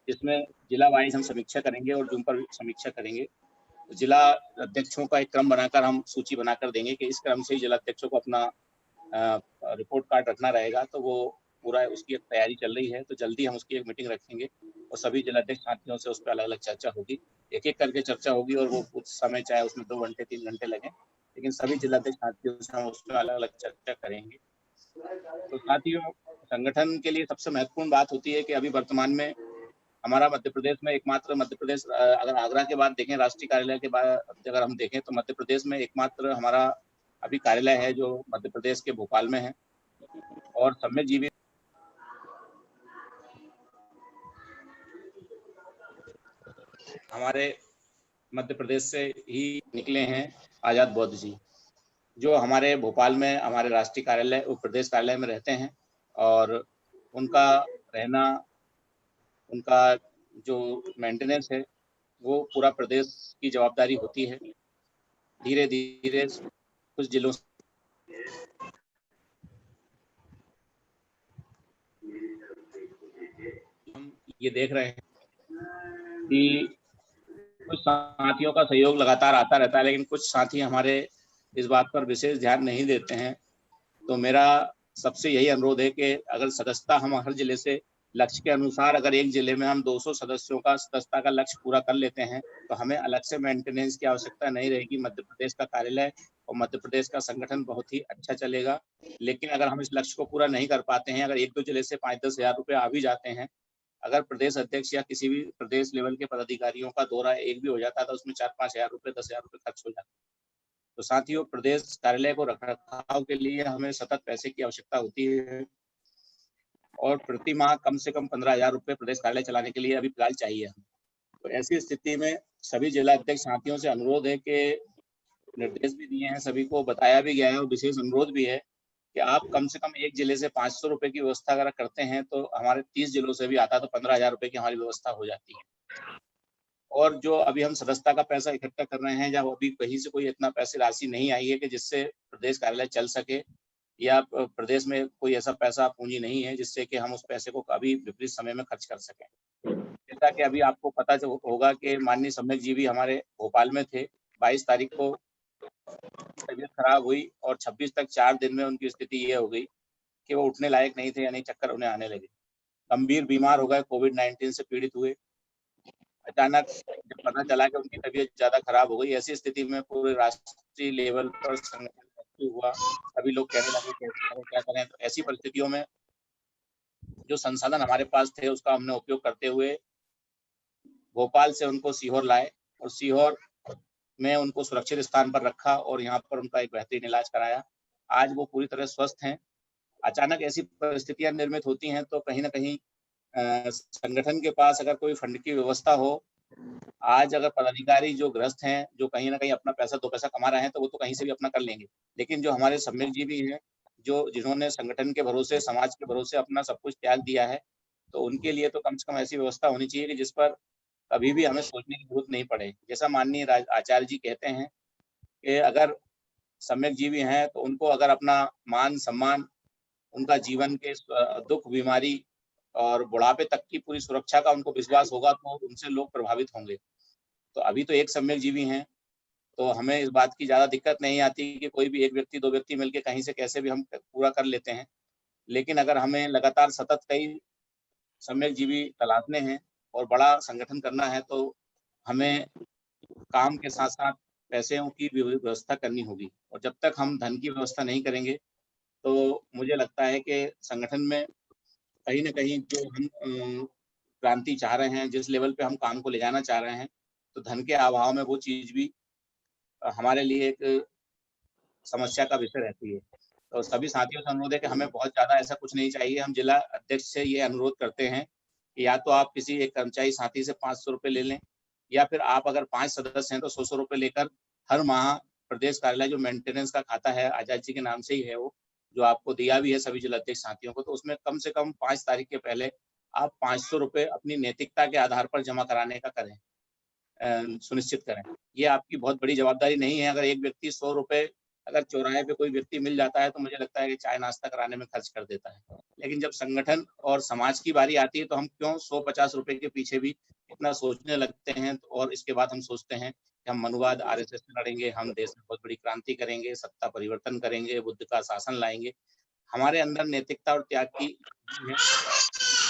जिसमें जिला वाइज हम समीक्षा करेंगे और जूम पर समीक्षा करेंगे। जिला अध्यक्षों का एक क्रम बनाकर हम सूची बनाकर देंगे कि इस क्रम से ही जिलाध्यक्षों को अपना रिपोर्ट कार्ड रखना रहेगा। तो वो पूरा उसकी एक तैयारी चल रही है, तो जल्दी हम उसकी एक मीटिंग रखेंगे और सभी जिलाध्यक्ष साथियों से उस पर अलग अलग चर्चा होगी, एक एक करके चर्चा होगी और वो कुछ समय चाहे उसमें 2 घंटे 3 घंटे लगे, लेकिन सभी जिलाध्यक्ष साथियों से हम उस पर अलग अलग चर्चा करेंगे। तो साथियों, संगठन के लिए सबसे महत्वपूर्ण बात होती है कि अभी वर्तमान में हमारा मध्य प्रदेश में एकमात्र मध्य प्रदेश, अगर आगरा के बाद देखें, राष्ट्रीय कार्यालय के बाद अगर हम देखें तो मध्य प्रदेश में एकमात्र हमारा अभी कार्यालय है जो मध्य प्रदेश के भोपाल में है। और सम्यक जी भी हमारे मध्य प्रदेश से ही निकले हैं, आजाद बौद्ध जी, जो हमारे भोपाल में हमारे राष्ट्रीय कार्यालय प्रदेश कार्यालय में रहते हैं। और उनका रहना, उनका जो मेंटेनेंस है वो पूरा प्रदेश की जवाबदारी होती है। धीरे धीरे कुछ जिलों से हम ये देख रहे हैं कि कुछ साथियों का सहयोग लगातार आता रहता है, लेकिन कुछ साथी हमारे इस बात पर विशेष ध्यान नहीं देते हैं। तो मेरा सबसे यही अनुरोध है कि अगर सदस्यता हम हर जिले से लक्ष्य के अनुसार, अगर एक जिले में हम 200 सदस्यों का सदस्यता का लक्ष्य पूरा कर लेते हैं तो हमें अलग से मेंटेनेंस की आवश्यकता नहीं रहेगी। मध्य प्रदेश का कार्यालय और मध्य प्रदेश का संगठन बहुत ही अच्छा चलेगा। लेकिन अगर हम इस लक्ष्य को पूरा नहीं कर पाते हैं, अगर 1-2 जिले से 5-10 हज़ार रुपये आ भी जाते हैं, अगर प्रदेश अध्यक्ष या किसी भी प्रदेश लेवल के पदाधिकारियों का दौरा एक भी हो जाता है तो उसमें 4-5 हज़ार रुपये, 10 हज़ार रुपये खर्च हो जाते हैं। तो साथियों, प्रदेश कार्यालय को रखरखाव के लिए हमें सतत पैसे की आवश्यकता होती है और प्रति माह कम से कम 15 हज़ार रुपये प्रदेश कार्यालय चलाने के लिए अभी फिलहाल चाहिए हमें। तो ऐसी स्थिति में सभी जिला अध्यक्ष साथियों से अनुरोध है कि निर्देश भी दिए हैं, सभी को बताया भी गया है और विशेष अनुरोध भी है कि आप कम से कम एक जिले से 500 रुपये की व्यवस्था अगर करते हैं तो हमारे 30 जिलों से भी आता है तो 15 हज़ार रुपये की हमारी व्यवस्था हो जाती है। और जो अभी हम सदस्यता का पैसा इकट्ठा कर रहे हैं, जब अभी कहीं से कोई इतना पैसे राशि नहीं आई है कि जिससे प्रदेश कार्यालय चल सके, या प्रदेश में कोई ऐसा पैसा पूंजी नहीं है जिससे कि हम उस पैसे को अभी विपरीत समय में खर्च कर सकें। जैसा कि अभी आपको पता होगा कि माननीय सम्यक जी भी हमारे भोपाल में थे। 22 तारीख को तबीयत खराब हुई और 26 तक 4 दिन में उनकी स्थिति ये हो गई कि वो उठने लायक नहीं थे, यानी चक्कर उन्हें आने लगे, गंभीर बीमार हो गए, कोविड-19 से पीड़ित हुए। अचानक जब पता चला कि उनकी तबीयत ज्यादा खराब हो गई, ऐसी स्थिति में पूरे राष्ट्रीय लेवल पर संगठन एक्टिव हुआ। सभी लोग कहने लगे कैसे क्या करें। तो ऐसी परिस्थितियों में जो संसाधन हमारे पास थे उसका हमने उपयोग करते हुए भोपाल से उनको सीहोर लाए और सीहोर में उनको सुरक्षित स्थान पर रखा और यहाँ पर उनका एक बेहतरीन इलाज कराया। आज वो पूरी तरह स्वस्थ हैं। अचानक ऐसी परिस्थितियां निर्मित होती हैं तो कहीं ना कहीं संगठन के पास अगर कोई फंड की व्यवस्था हो, आज अगर पदाधिकारी जो ग्रस्त हैं, जो कहीं ना कहीं अपना पैसा 2 पैसा कमा रहे हैं तो वो तो कहीं से भी अपना कर लेंगे, लेकिन जो हमारे सम्यक जी भी हैं, जो जिन्होंने संगठन के भरोसे, समाज के भरोसे अपना सब कुछ त्याग दिया है, तो उनके लिए तो कम से कम ऐसी व्यवस्था होनी चाहिए कि जिस पर कभी भी हमें सोचने की जरूरत नहीं पड़े। जैसा माननीय आचार्य जी कहते हैं कि अगर सम्यक जी भी हैं तो उनको अगर अपना मान सम्मान, उनका जीवन के दुख, बीमारी और बुढ़ापे तक की पूरी सुरक्षा का उनको विश्वास होगा तो उनसे लोग प्रभावित होंगे। तो अभी तो एक सम्यक जीवी हैं, तो हमें इस बात की ज़्यादा दिक्कत नहीं आती कि कोई भी 1 व्यक्ति 2 व्यक्ति मिलके कहीं से कैसे भी हम पूरा कर लेते हैं। लेकिन अगर हमें लगातार सतत कई सम्यक जीवी तलाशने हैं और बड़ा संगठन करना है तो हमें काम के साथ-साथ पैसों की भी व्यवस्था करनी होगी। और जब तक हम धन की व्यवस्था नहीं करेंगे तो मुझे लगता है कि संगठन में कहीं ना कहीं जो हम क्रांति चाह रहे हैं, जिस लेवल पे हम काम को ले जाना चाह रहे हैं, तो धन के अभाव में वो चीज भी हमारे लिए एक समस्या का विषय रहती है। तो सभी साथियों से अनुरोध है कि हमें बहुत ज्यादा ऐसा कुछ नहीं चाहिए। हम जिला अध्यक्ष से ये अनुरोध करते हैं कि या तो आप किसी एक कर्मचारी साथी से 500 रुपये ले लें, या फिर आप अगर 5 सदस्य हैं तो 100 रुपये लेकर हर माह प्रदेश कार्यालय जो मेंटेनेंस का खाता है, आजाद जी के नाम से ही है वो, जो आपको दिया भी है सभी जिला अध्यक्ष साथियों को, तो उसमें कम से कम 5 तारीख के पहले आप 500 रुपये अपनी नैतिकता के आधार पर जमा कराने का करें, सुनिश्चित करें। ये आपकी बहुत बड़ी जवाबदारी नहीं है। अगर एक व्यक्ति 100 रुपये अगर चौराहे पे कोई व्यक्ति मिल जाता है तो मुझे लगता है कि चाय नाश्ता कराने में खर्च कर देता है, लेकिन जब संगठन और समाज की बारी आती है तो हम क्यों 150 रुपए के पीछे भी इतना सोचने लगते हैं। और इसके बाद हम सोचते हैं कि हम मनुवाद आरएसएस से लड़ेंगे, हम देश में बहुत बड़ी क्रांति करेंगे, सत्ता परिवर्तन करेंगे, बुद्ध का शासन लाएंगे। हमारे अंदर नैतिकता और त्याग की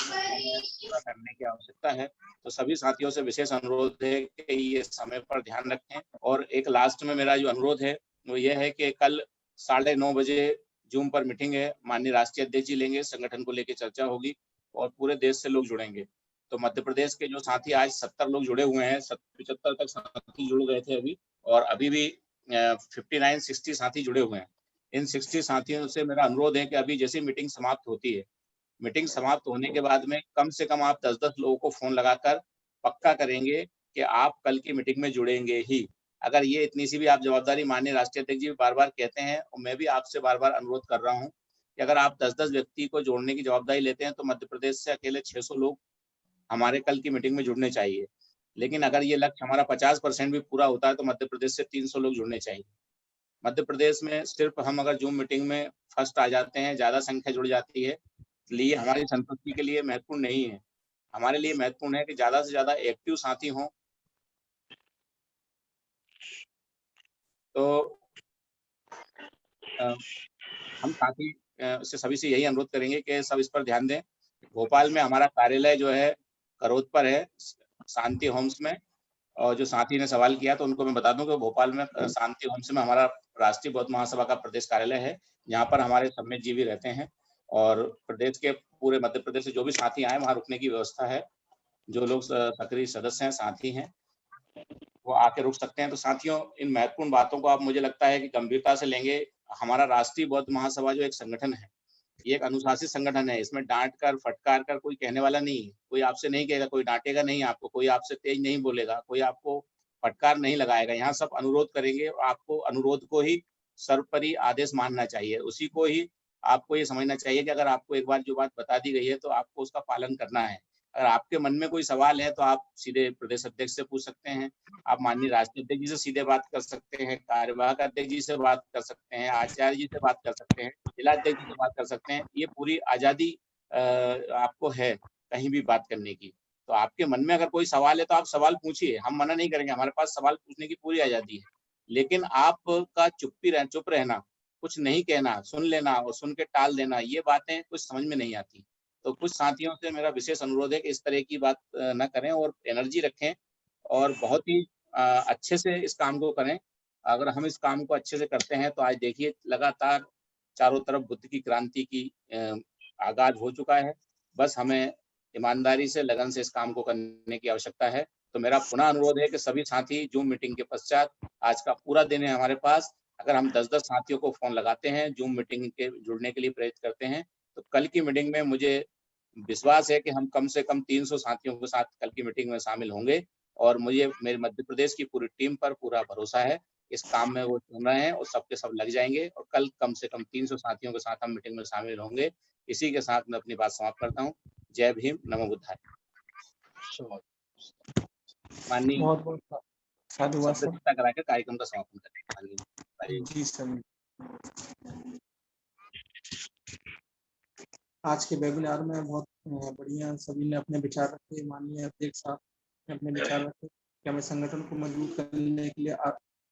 पूरा करने की आवश्यकता है। तो सभी साथियों से विशेष अनुरोध है कि ये समय पर ध्यान रखें। और एक लास्ट में मेरा जो अनुरोध है वो ये है कि कल 9:30 बजे जूम पर मीटिंग है, माननीय राष्ट्रीय अध्यक्ष जी लेंगे, संगठन को लेकर चर्चा होगी और पूरे देश से लोग जुड़ेंगे। तो मध्य प्रदेश के जो साथी आज 70 लोग जुड़े हुए हैं, 75 तक साथी जुड़ गए थे अभी, और अभी भी 59-60 साथी जुड़े हुए हैं। इन 60 साथियों से मेरा अनुरोध है कि अभी जैसे मीटिंग समाप्त होती है, मीटिंग समाप्त होने के बाद में कम से कम आप 10-10 लोगों को फोन लगाकर पक्का करेंगे कि आप कल की मीटिंग में जुड़ेंगे ही। अगर ये इतनी सी भी आप जवाबदारी माननीय राष्ट्रीय अध्यक्ष जी बार-बार कहते हैं, और मैं भी आपसे बार-बार अनुरोध कर रहा हूँ कि अगर आप 10-10 व्यक्ति को जोड़ने की जवाबदारी लेते हैं तो मध्य प्रदेश से अकेले 600 लोग हमारे कल की मीटिंग में जुड़ने चाहिए। लेकिन अगर ये लक्ष्य हमारा 50% भी पूरा होता है तो मध्य प्रदेश से 300 लोग जुड़ने चाहिए। मध्य प्रदेश में सिर्फ हम अगर जूम मीटिंग में फर्स्ट आ जाते हैं, ज्यादा संख्या जुड़ जाती है, लिए हमारी संतुष्टि के लिए महत्वपूर्ण नहीं है। हमारे लिए महत्वपूर्ण है कि ज्यादा से ज्यादा एक्टिव साथी हों। तो हम साथी से सभी से यही अनुरोध करेंगे कि सब इस पर ध्यान दें। भोपाल में हमारा कार्यालय जो है करोद पर है, शांति होम्स में। और जो साथी ने सवाल किया तो उनको मैं बता दूं कि भोपाल में शांति होम्स में हमारा राष्ट्रीय बौद्ध महासभा का प्रदेश कार्यालय है, यहाँ पर हमारे सम्मित जी भी रहते हैं। और प्रदेश के पूरे मध्य प्रदेश से जो भी साथी आए वहाँ रुकने की व्यवस्था है। जो लोग सक्रिय सदस्य हैं, साथी हैं, वो आके रुक सकते हैं। तो साथियों, इन महत्वपूर्ण बातों को आप, मुझे लगता है कि गंभीरता से लेंगे। हमारा राष्ट्रीय बौद्ध महासभा जो एक संगठन है, ये एक अनुशासित संगठन है। इसमें डांट कर फटकार कर कोई कहने वाला नहीं है। कोई आपसे नहीं कहेगा, कोई डांटेगा नहीं आपको, कोई आपसे तेज नहीं बोलेगा, कोई आपको फटकार नहीं लगाएगा। यहाँ सब अनुरोध करेंगे और आपको अनुरोध को ही सर्वोपरि आदेश मानना चाहिए। उसी को ही आपको ये समझना चाहिए कि अगर आपको एक बार जो बात बता दी गई है तो आपको उसका पालन करना है। अगर आपके मन में कोई सवाल है तो आप सीधे प्रदेश अध्यक्ष से पूछ सकते हैं, आप माननीय राष्ट्रीय अध्यक्ष जी से सीधे बात कर सकते हैं, कार्यवाहक अध्यक्ष जी से बात कर सकते हैं, आचार्य जी से बात कर सकते हैं, जिला अध्यक्ष जी से बात कर सकते हैं। ये पूरी आजादी आपको है कहीं भी बात करने की। तो आपके मन में अगर कोई सवाल है तो आप सवाल पूछिए, हम मना नहीं करेंगे, हमारे पास सवाल पूछने की पूरी आजादी है। लेकिन आपका चुप रहना, कुछ नहीं कहना, सुन लेना और सुन के टाल देना, ये बातें कुछ समझ में नहीं आती। तो कुछ साथियों से मेरा विशेष अनुरोध है कि इस तरह की बात न करें और एनर्जी रखें और बहुत ही अच्छे से इस काम को करें। अगर हम इस काम को अच्छे से करते हैं तो आज देखिए लगातार चारों तरफ बुद्ध की क्रांति की आगाज हो चुका है। बस हमें ईमानदारी से, लगन से इस काम को करने की आवश्यकता है। तो मेरा पुनः अनुरोध है कि सभी साथी जूम मीटिंग के पश्चात, आज का पूरा दिन है हमारे पास, अगर हम 10-10 साथियों को फोन लगाते हैं, जूम मीटिंग के जुड़ने के लिए प्रेरित करते हैं, तो कल की मीटिंग में मुझे विश्वास है कि हम कम से कम 300 साथियों के साथ कल की मीटिंग में शामिल होंगे। और मुझे मेरे मध्य प्रदेश की पूरी टीम पर पूरा भरोसा है, इस काम में वो चुन रहे हैं और सबके सब लग जाएंगे और कल कम से कम 300 साथियों के साथ हम मीटिंग में शामिल होंगे। इसी के साथ मैं अपनी बात समाप्त करता हूँ। जय भीम, नमो बुद्धाय। माननीय बहुत बहुत साधुवाद सर। शब्द कराकर कार्यक्रम का समापन करें। जी सर, आज के वेबिनार में बहुत बढ़िया सभी ने अपने विचार रखे। माननीय अध्यक्ष साहब ने अपने विचार रखे कि हमें संगठन को मजबूत करने के लिए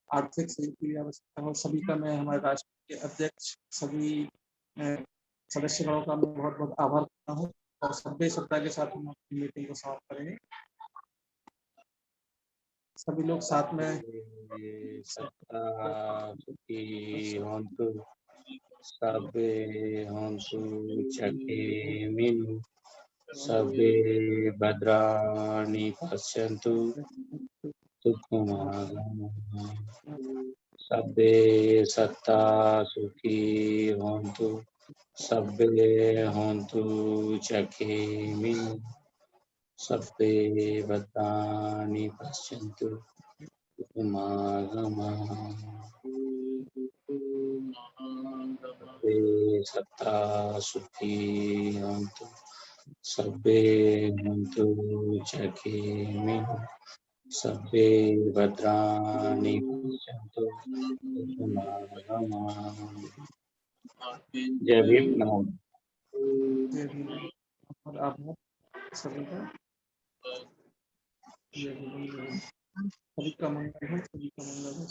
आर्थिक सहयोग की आवश्यकता है। सभी का मैं, हमारे राष्ट्र के अध्यक्ष, सभी सदस्यगणों का मैं बहुत बहुत आभार करता हूँ और सभ्य श्रद्धा के साथ हम अपनी मीटिंग को समाप्त करेंगे। सभी लोग साथ में सबे हंसु छठे मीनू सर्वे भद्राणि पश्यन्तु सुखमागमः सर्वे सत्ता सुखी होन्तु सर्वे होन्तु सुखिनः सर्वे भद्राणि पश्यन्तु सुखमागमः सर्वे सत्ता सुखी होन्तु सर्वे होन्तु सुखिनः सर्वे भद्राणि पश्यन्तु सुखमागमः। जय भीम। नमो। जय भीम। और आभार सभी का। जय भीम। सभी का मंगल हो, सभी का मंगल हो।